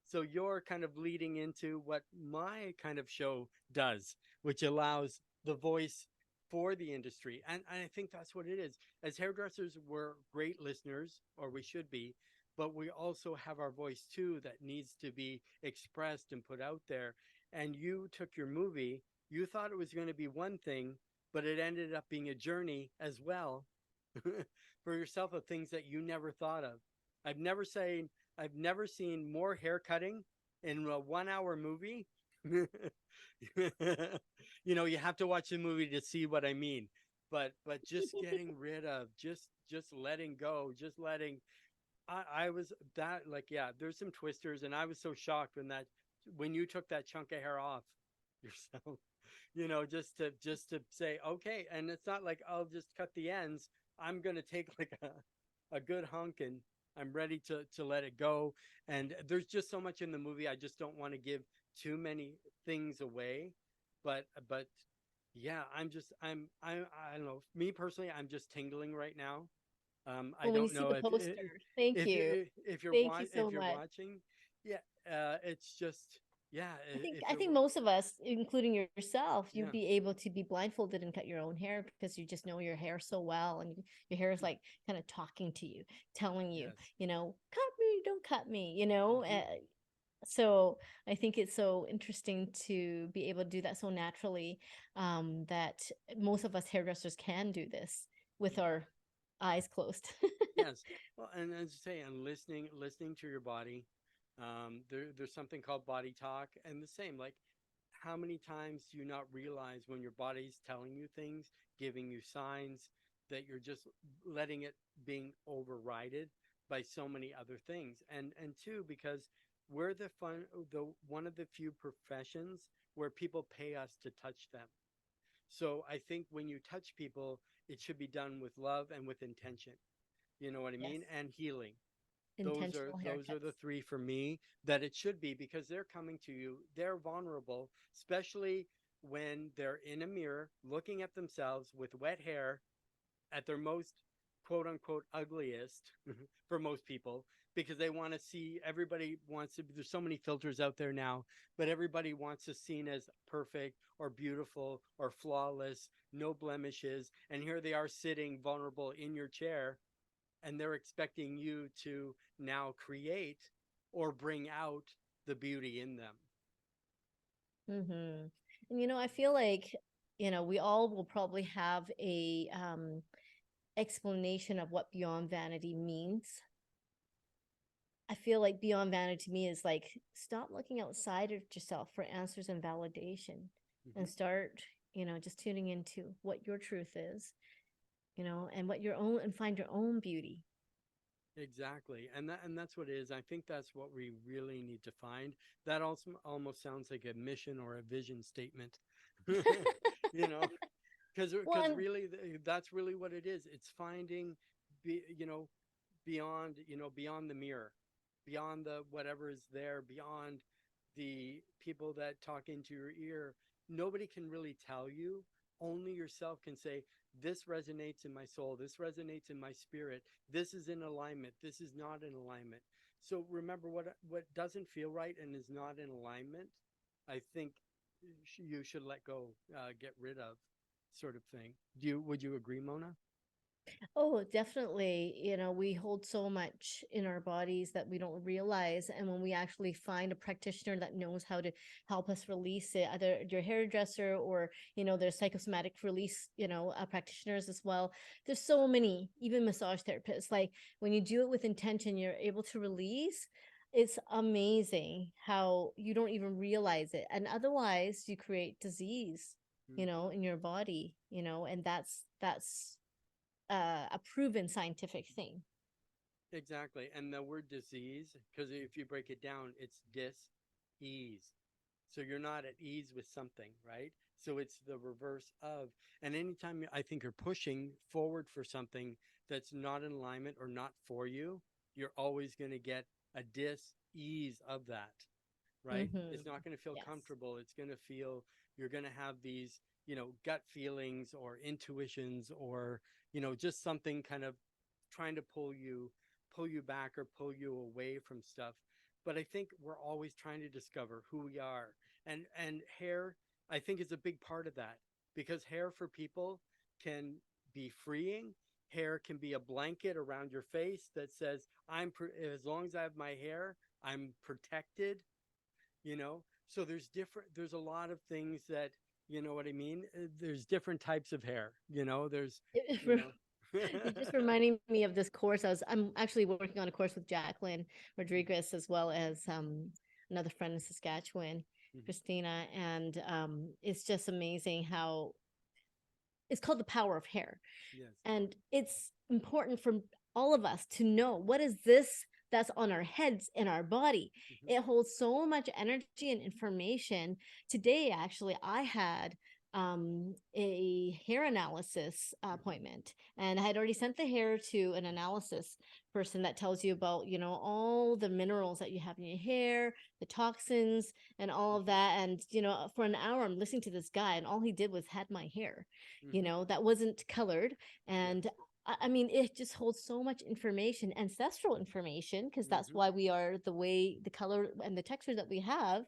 so you're kind of leading into what my kind of show does, which allows the voice for the industry. And I think that's what it is. As hairdressers, we're great listeners, or we should be, but we also have our voice too that needs to be expressed and put out there. And you took your movie, you thought it was going to be one thing, but it ended up being a journey as well for yourself of things that you never thought of. I've never seen I've never seen more hair cutting in a 1 hour movie. You have to watch the movie to see what I mean. But just getting rid of, just letting go, just letting I was that, like, yeah, there's some twisters, and I was so shocked when you took that chunk of hair off yourself, just to say, okay, and it's not like I'll just cut the ends. I'm gonna take like a good hunk, and I'm ready to let it go. And there's just so much in the movie. I just don't want to give too many things away. But yeah, I don't know. Me personally, I'm just tingling right now. I Well, when you don't see know the poster, thank you. Thank you so if you're much. watching, yeah, it's just, yeah, if I you're think most of us, including yourself, you'd yeah, be able to be blindfolded and cut your own hair because you just know your hair so well, and your hair is like kind of talking to you, telling you, yes, cut me, don't cut me, hmm, so I think it's so interesting to be able to do that so naturally, that most of us hairdressers can do this with our eyes closed. yes. Well, and as I say, and listening to your body, there's something called body talk, and the same, like, how many times do you not realize when your body's telling you things, giving you signs, that you're just letting it being overrided by so many other things. And two, because we're the one of the few professions where people pay us to touch them. So I think when you touch people, it should be done with love and with intention. You know what I Yes, mean? And healing. those are intentional those are haircuts. the three for me that it should be, because they're coming to you, they're vulnerable, especially when they're in a mirror looking at themselves with wet hair at their most quote unquote ugliest for most people, because they want to see, everybody wants to, there's so many filters out there now, but everybody wants to seen as perfect or beautiful or flawless, no blemishes, and here they are sitting vulnerable in your chair, and they're expecting you to now create or bring out the beauty in them. Mm-hmm. And I feel like, we all will probably have a explanation of what beyond vanity means. I feel like beyond vanity to me is like, stop looking outside of yourself for answers and validation, Mm-hmm. and start, just tuning into what your truth is, and what your own, and find your own beauty. Exactly. And that's what it is. I think that's what we really need to find. That also almost sounds like a mission or a vision statement. you know, Well, because and really that's really what it is. It's finding be, beyond the mirror, beyond the whatever is there, beyond the people that talk into your ear. Nobody can really tell you. Only yourself can say, this resonates in my soul, this resonates in my spirit, this is in alignment, this is not in alignment. So remember, what doesn't feel right and is not in alignment, I think you should let go, get rid of, sort of thing. Would you agree, Mona? Oh, definitely. You know, we hold so much in our bodies that we don't realize. And when we actually find a practitioner that knows how to help us release it, either your hairdresser or, there's psychosomatic release, practitioners as well. There's so many, even massage therapists. Like when you do it with intention, you're able to release. It's amazing how you don't even realize it. And otherwise, you create disease, Mhm. in your body, and that's a proven scientific thing. Exactly. And the word disease, because if you break it down, it's dis-ease. So you're not at ease with something, right? So it's the reverse of. And anytime I think you're pushing forward for something that's not in alignment or not for you, you're always going to get a dis-ease of that, right? Mm-hmm. It's not going to feel Yes. comfortable. It's going to feel, you're going to have these, gut feelings or intuitions or, just something kind of trying to pull you back or pull you away from stuff. But I think we're always trying to discover who we are. And hair, I think, is a big part of that, because hair for people can be freeing. Hair can be a blanket around your face that says, as long as I have my hair, I'm protected, so there's a lot of things that, you know what I mean. There's different types of hair, there's It, you know you're just reminding me of this course. I'm actually working on a course with Jacqueline Rodriguez as well as another friend in Saskatchewan, Mhm. Christina, and it's just amazing how it's called the power of hair. Yes. And it's important for all of us to know what is this that's on our heads and our body. Hmm. It holds so much energy and information. Today, actually, I had a hair analysis Hmm. appointment, and I had already sent the hair to an analysis person that tells you about, all the minerals that you have in your hair, the toxins, and all of Hmm. that. And, for an hour, I'm listening to this guy, and all he did was had my hair, Hmm. that wasn't colored. And Yes. I mean, it just holds so much information, ancestral information, because that's Hmm. why we are the way, the color, and the texture that we have,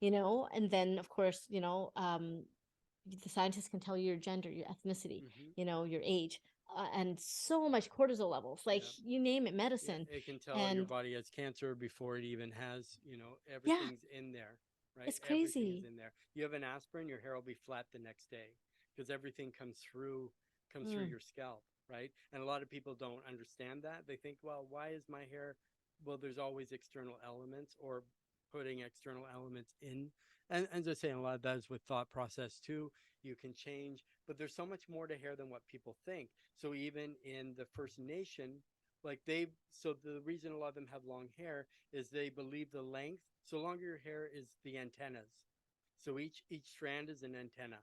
and then, of course, the scientists can tell you your gender, your ethnicity, Hmm. your age, and so much cortisol levels, like Yeah. you name it, Yeah. medicine. It can tell your And body has cancer before it even has, yeah, everything's in there, right? it's Everything is crazy. in there. You have an aspirin, your hair will be flat the next day, because everything comes through Mm. your scalp, right? And a lot of people don't understand that. They think, well, why is my hair? Well, there's always external elements, or putting external elements in. And as I say, a lot of that is with thought process too. You can change, but there's so much more to hair than what people think. So even in the First Nation, so the reason a lot of them have long hair is they believe the length, so longer your hair is the antennas. So each strand is an antenna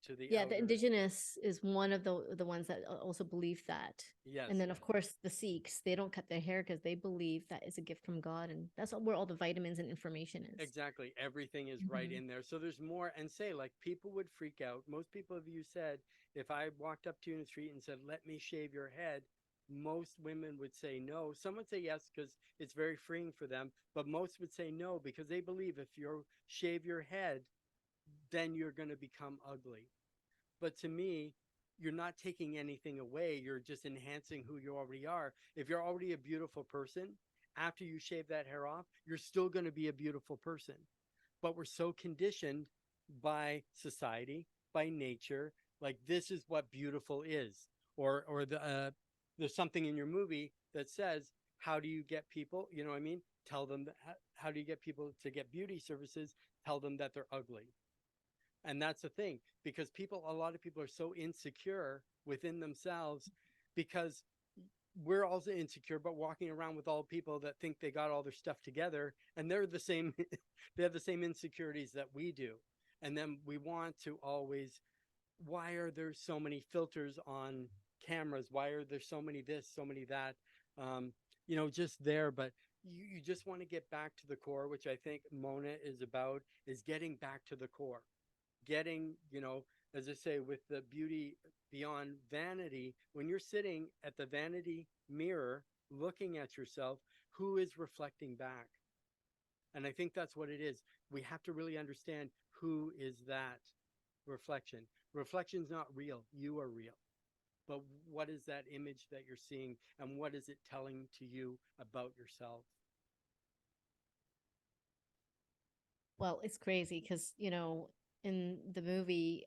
to the Yeah, the outer. indigenous is one of the ones that also believe that. Yes, And then, of yes. course, the Sikhs, they don't cut their hair because they believe that is a gift from God, and that's where all the vitamins and information is. Exactly. Everything is right Hmm. in there. So there's more. And say, like, people would freak out. Most people have you said, if I walked up to you in the street and said, let me shave your head, most women would say no. Some would say yes because it's very freeing for them. But most would say no because they believe if you shave your head, then you're going to become ugly. But to me, you're not taking anything away. You're just enhancing who you already are. If you're already a beautiful person, after you shave that hair off, you're still going to be a beautiful person. But we're so conditioned by society, by nature, like this is what beautiful is. Or there's something in your movie that says, how do you get people, you know what I mean? Tell them that, how do you get people to get beauty services? Tell them that they're ugly. And that's the thing, because a lot of people are so insecure within themselves, because we're also insecure, but walking around with all people that think they got all their stuff together, and they're the same, they have the same insecurities that we do. And then we want to always, why are there so many filters on cameras? Why are there so many this, so many that? Um, just there, but you just want to get back to the core, which I think Mona is about, is getting back to the core, getting, as I say, with the beauty beyond vanity, when you're sitting at the vanity mirror looking at yourself, who is reflecting back? And I think that's what it is. We have to really understand, who is that reflection. Reflection's not real. You are real. but what is that image that you're seeing, and what is it telling to you about yourself? Well, it's crazy because, in the movie,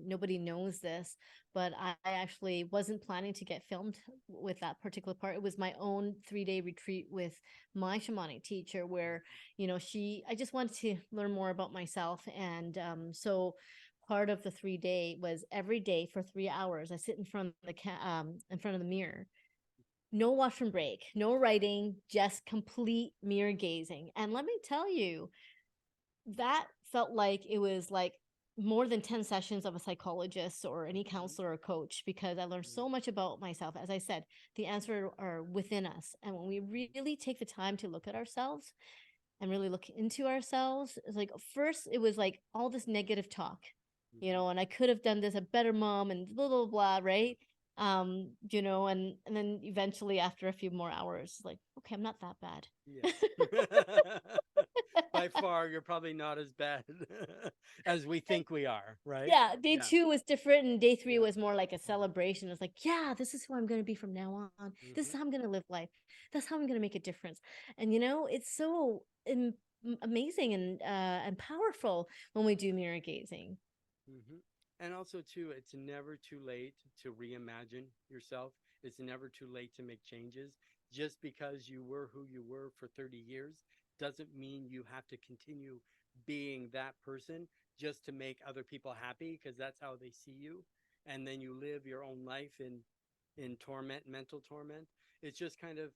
nobody knows this, but I actually wasn't planning to get filmed with that particular part. It was my own 3-day retreat with my shamanic teacher where, I just wanted to learn more about myself. And so part of the 3-day was every day for 3 hours, I sit in front of in front of the mirror. No washroom break, no writing, just complete mirror gazing. And let me tell you, that felt like it was like more than 10 sessions of a psychologist or any Mhm. counselor or coach, because I learned Mm. so much about myself. As I said, the answers are within us. And when we really take the time to look at ourselves and really look into ourselves, it's like first it was like all this negative talk, Mhm. and I could have done this a better mom and blah blah blah, right? And then eventually after a few more hours, like, okay, I'm not that bad. Yeah. By far, you're probably not as bad as we think we are, right? Yeah, day Yeah. two was different, and day three Yeah. was more like a Mhm. celebration. It's like, yeah, this is who I'm going to be from now on. This is Mhm. how I'm going to live life. That's how I'm going to make a difference. And it's so amazing and powerful when we do mirror gazing. Mhm. And also too, it's never too late to reimagine yourself. It's never too late to make changes. Just because you were who you were for 30 years doesn't mean you have to continue being that person just to make other people happy because that's how they see you. And then you live your own life in torment, mental torment. It's just kind of,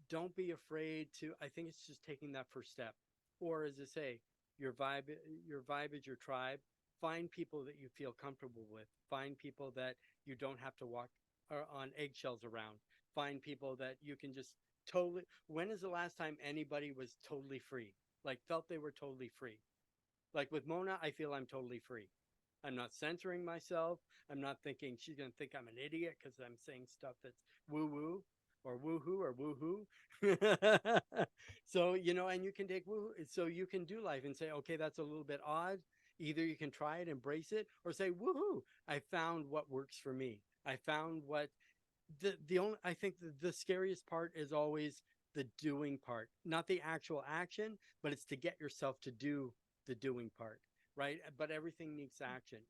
don't be afraid to, I think it's just taking that first step. Or as I say, your vibe your vibe is your tribe. Find people that you feel comfortable with. Find people that you don't have to walk on eggshells around. Find people that you can just totally, when is the last time anybody was totally free, like felt they were totally free? Like with Mona, I feel I'm totally free. I'm not censoring myself. I'm not thinking she's going to think I'm an idiot because I'm saying stuff that's woo woo or woohoo or woohoo. So, and you can take woo, so you can do life and say, okay, that's a little bit odd. Either you can try it, embrace it, or say, woohoo, I found what works for me. I found what the only, I think the scariest part is always the doing part, not the actual action, but it's to get yourself to do the doing part, right? But everything needs action.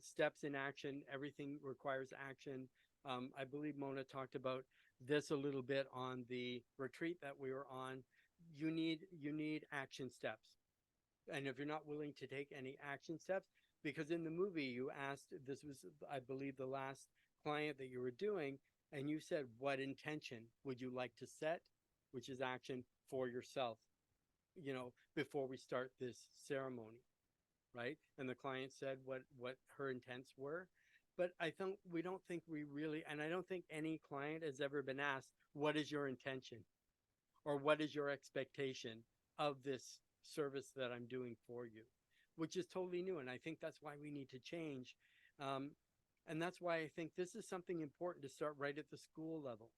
Steps in action. Everything requires action. I believe Mona talked about this a little bit on the retreat that we were on. You need action steps, and if you're not willing to take any action steps, because in the movie you asked, this was, I believe, the last client that you were doing, and you said, what intention would you like to set, which is action for yourself, before we start this ceremony, right? And the client said what her intents were. But we don't think we really, and I don't think any client has ever been asked, what is your intention, or what is your expectation of this service that I'm doing for you, which is totally new. And I think that's why we need to change. Um, and that's why I think this is something important to start right at the school level.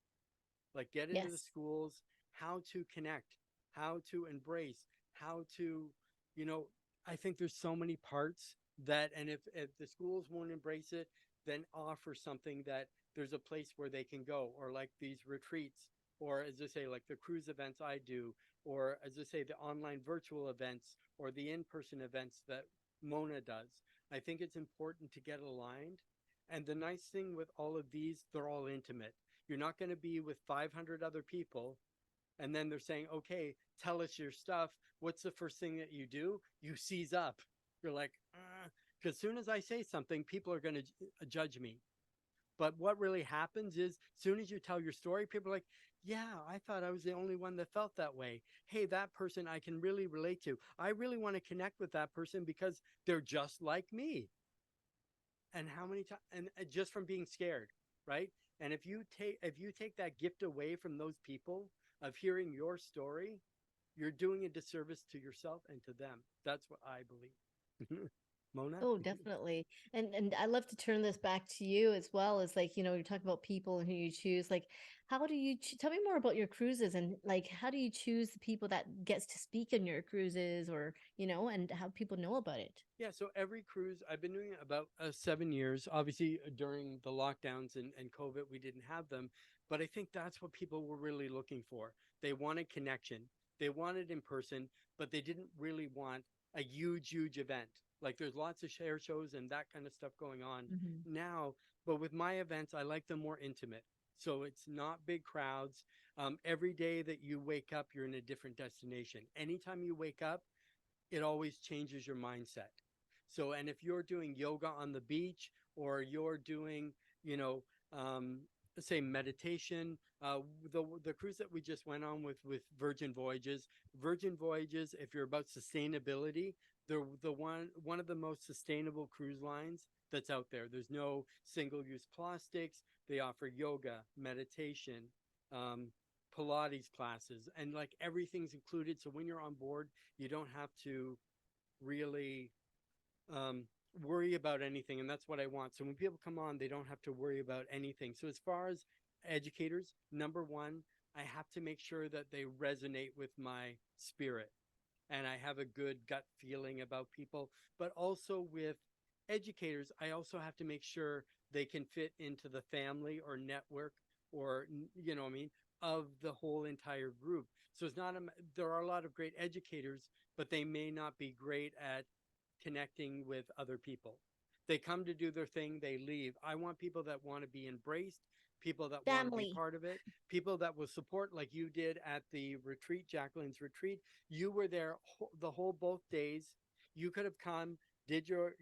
Like, get into the Yes. schools, how to connect, how to embrace, how to, you know, I think there's so many parts that, and if the schools won't embrace it, then offer something that there's a place where they can go, or like these retreats, or as I say, like the cruise events I do, or as I say, the online virtual events, or the in person events that Mona does. I think it's important to get aligned. And the nice thing with all of these, they're all intimate. You're not going to be with 500 other people and then they're saying, okay, tell us your stuff. What's the first thing that you do? You seize up. You're like, because as soon as I say something, people are going to judge me. But what really happens is, as soon as you tell your story, people are like, yeah, I thought I was the only one that felt that way. Hey, that person I can really relate to. I really want to connect with that person because they're just like me. And how many times, and just from being scared, right? And if you take that gift away from those people of hearing your story, you're doing a disservice to yourself and to them. That's what I believe. Mona? Oh, definitely. And I love to turn this back to you as well as like, you know, you're talking about people and who you choose. Like, how do you tell me more about your cruises and like how do you choose the people that gets to speak on your cruises or, you know, and how people know about it? Yeah, so every cruise, I've been doing it about 7 years. Obviously, during the lockdowns and COVID, we didn't have them. But I think that's what people were really looking for. They wanted connection, they wanted in person, but they didn't really want a huge, huge event. Like there's lots of share shows and that kind of stuff going on Mhm. now. But with my events, I like them more intimate. So it's not big crowds. Every day that you wake up, you're in a different destination. Anytime you wake up, it always changes your mindset. So, and if you're doing yoga on the beach or you're doing, you know, um, say meditation, the cruise that we just went on with Virgin Voyages, if you're about sustainability, they're one of the most sustainable cruise lines that's out there. There's no single use plastics. They offer yoga, meditation, um, Pilates classes, and like everything's included. So when you're on board, you don't have to really um, worry about anything. And that's what I want. So when people come on, they don't have to worry about anything. So as far as educators, number one, I have to make sure that they resonate with my spirit and I have a good gut feeling about people. But also with educators, I also have to make sure they can fit into the family or network or, you know what I mean, of the whole entire group. So it's not, there are a lot of great educators, but they may not be great at connecting with other people. They come to do their thing, they leave. I want people that want to be embraced, people that want to be Family. part of it, people that will support, like you did at the retreat, Jacqueline's retreat. You were there the whole both days. You could have come, did your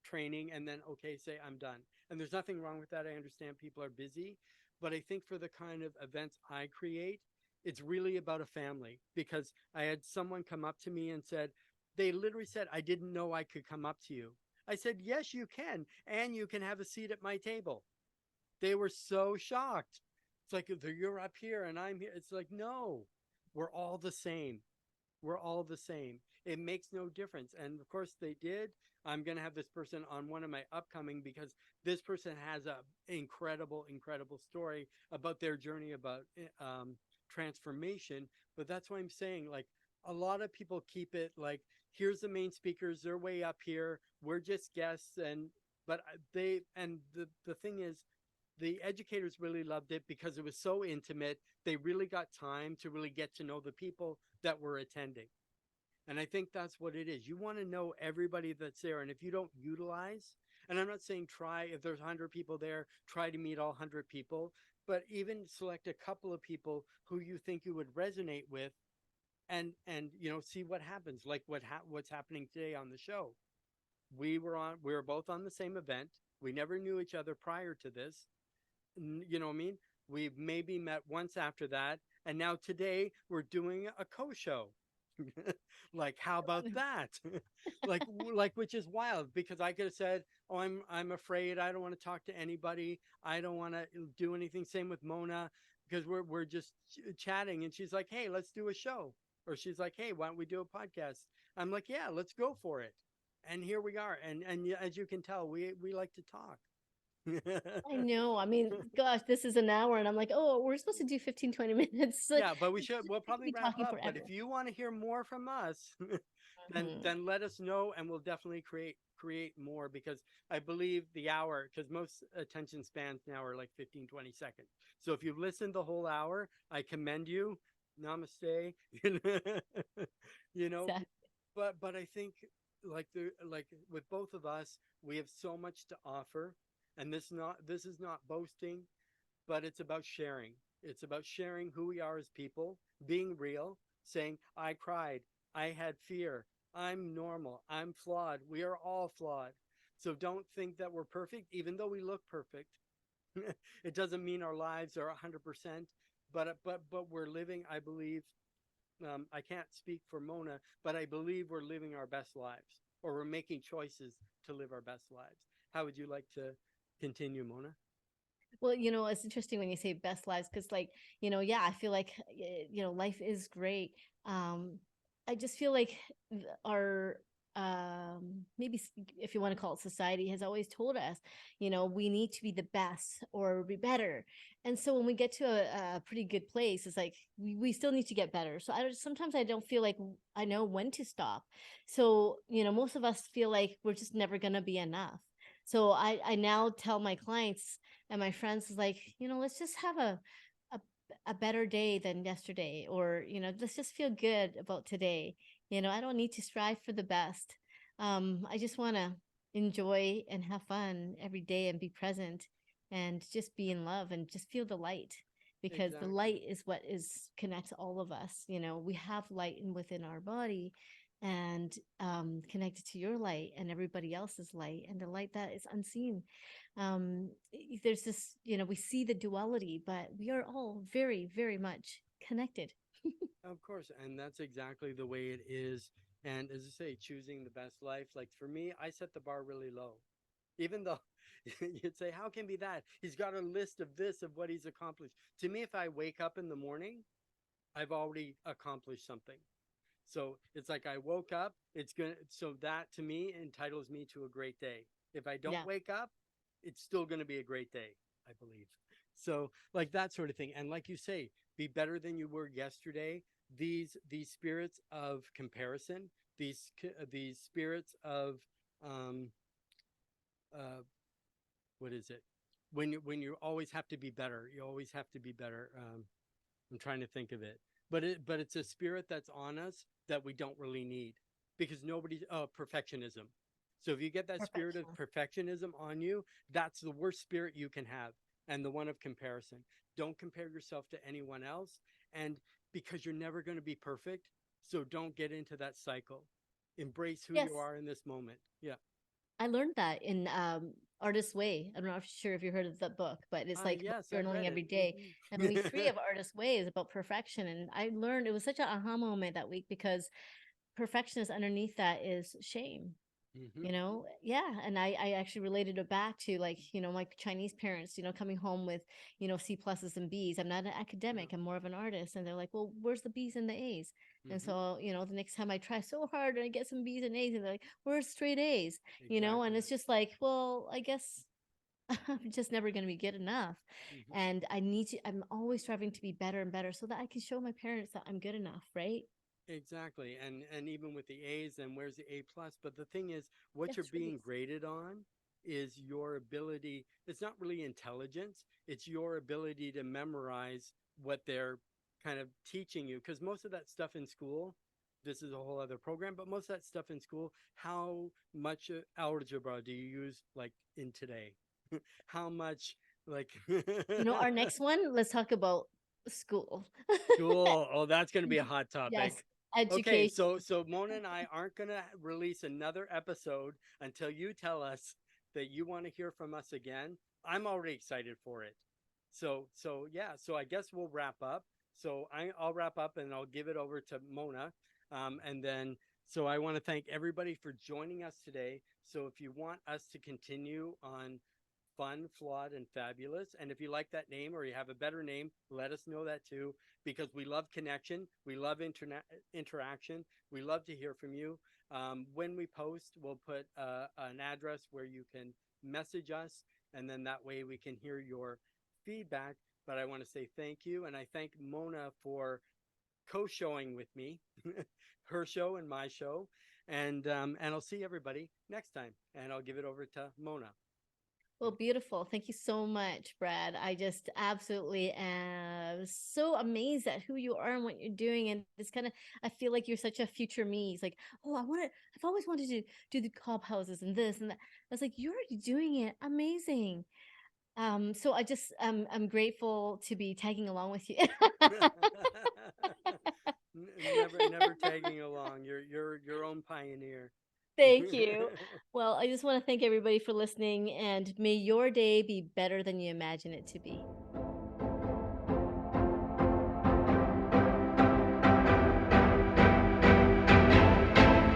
training, and then okay, say I'm done. And there's nothing wrong with that. I understand people are busy, but I think for the kind of events I create, it's really about a family because I had someone come up to me and said, they literally said, I didn't know I could come up to you. I said, yes, you can. And you can have a seat at my table. They were so shocked. It's like, you're up here and I'm here. It's like, no, we're all the same. We're all the same. It makes no difference. And of course, they did. I'm going to have this person on one of my upcoming because this person has a incredible, incredible story about their journey about transformation. But that's why I'm saying, like, a lot of people keep it like, here's the main speakers, they're way up here, we're just guests, and but they and the thing is, the educators really loved it because it was so intimate. They really got time to really get to know the people that were attending. And I think that's what it is. You want to know everybody that's there. And if you don't utilize, and I'm not saying try, if there's 100 people there, try to meet all 100 people, but even select a couple of people who you think you would resonate with and you know, see what happens, like what's happening today on the show. We were both on the same event. We never knew each other prior to this. You know what I mean? We've maybe met once after that, and now today we're doing a co-show. Like, how about that? like which is wild because I could have said, oh, I'm afraid, I don't want to talk to anybody, I don't want to do anything. Same with Mona, because we're just chatting and she's like, hey, let's do a show. Or she's like, hey, why don't we do a podcast? I'm like, yeah, let's go for it. And here we are. And as you can tell, we like to talk. I know. I mean, gosh, this is an hour and I'm like, oh, we're supposed to do 15, 20 minutes. Like, Yeah, but we'll we could probably be wrap talking up. But if forever. you want to hear more from us, Mhm. then let us know and we'll definitely create more because I believe the hour, because most attention spans now are like 15, 20 seconds. So if you've listened the whole hour, I commend you. Namaste. You know, Exactly. but I think like with both of us, we have so much to offer. And this is not boasting, but it's about sharing. It's about sharing who we are as people, being real, saying, I cried, I had fear, I'm normal, I'm flawed. We are all flawed. So don't think that we're perfect, even though we look perfect. It doesn't mean our lives are 100%, but we're living, I believe, I can't speak for Mona, but I believe we're living our best lives or we're making choices to live our best lives. How would you like to continue, Mona? Well, you know, it's interesting when you say best lives because, like, you know, yeah, I feel like, you know, life is great. I just feel like our maybe if you want to call it society, has always told us, we need to be the best or be better. And so when we get to a pretty good place, it's like we still need to get better. So sometimes I don't feel like I know when to stop. So most of us feel like we're just never gonna be enough. So I now tell my clients and my friends is like, let's just have a a better day than yesterday, or let's just feel good about today. I don't need to strive for the best. I just want to enjoy and have fun every day and be present and just be in love and just feel the light, because the Exactly. light is what is connects all of us. We have light within our body, and connected to your light and everybody else's light, and the light that is unseen. There's this, we see the duality, but we are all very, very much connected. Of course, and that's exactly the way it is. And as I say, choosing the best life. Like for me, I set the bar really low. Even though you'd say, how can be that? He's got a list of this, of what he's accomplished. To me, if I wake up in the morning, I've already accomplished something. So it's like I woke up, it's gonna, so that to me entitles me to a great day. If I don't Yeah. wake up, it's still gonna be a great day, I believe. So like that sort of thing. And like you say, be better than you were yesterday. These spirits of comparison, these spirits of um uh what is it? When you always have to be better, you always have to be better. I'm trying to think of it, but it's a spirit that's on us that we don't really need, because nobody perfectionism. So if you get that spirit of Perfectionist. perfectionism on you, that's the worst spirit you can have, and the one of comparison. Don't compare yourself to anyone else, and because you're never going to be perfect, so don't get into that cycle. Embrace who you Yes. are in this moment. Yeah. I learned that in Artist's Way. I'm not sure if you heard of that book, but it's like about Yes, I've journaling read every it. day. And week three of Artist's Way is about perfection. And I learned, it was such an aha moment that week, because perfection is underneath that is shame. Hmm. Yeah. And I actually related it back to, like, my Chinese parents, coming home with, C pluses and B's. I'm not an Yeah. academic, I'm more of an artist. And they're like, well, where's the B's and the A's? And Hmm. so, the next time I try so hard and I get some B's and A's, and they're like, where's straight A's? And Exactly. it's just like, well, I guess I'm just never going to be good enough. Hmm. And I'm always striving to be better and better so that I can show my parents that I'm good enough, right? Exactly. And even with the A's, and where's the A plus? But the thing is, what you're Yes, being release. graded on is your ability. It's not really intelligence, it's your ability to memorize what they're kind of teaching you. Because most of that stuff in school, this is a whole other program, but most of that stuff in school, how much algebra do you use like in today? How much like Our next one, let's talk about school. Cool. Oh, that's going to be a hot Yes, topic. Okay, education. so Mona and I aren't going to release another episode until you tell us that you want to hear from us again. I'm already excited for it. So yeah, so I guess we'll wrap up. So I'll wrap up and I'll give it over to Mona. And then so I want to thank everybody for joining us today. So if you want us to continue on Fun, Flawed, and Fabulous. And if you like that name or you have a better name, let us know that too, because we love connection. We love interaction. We love to hear from you. When we post, we'll put an address where you can message us, and then that way we can hear your feedback. But I want to say thank you. And I thank Mona for co-showing with me, her show and my show. And I'll see everybody next time. And I'll give it over to Mona. Well, beautiful. Thank you so much, Brad. I just absolutely am so amazed at who you are and what you're doing. And it's kind of, I feel like you're such a future me. It's like, oh, I've always wanted to do the clubhouses and this and that. I was like, you're already doing it. Amazing. So I'm grateful to be tagging along with you. Never tagging along. You're your own pioneer. Thank you. Well, I just want to thank everybody for listening, and may your day be better than you imagine it to be.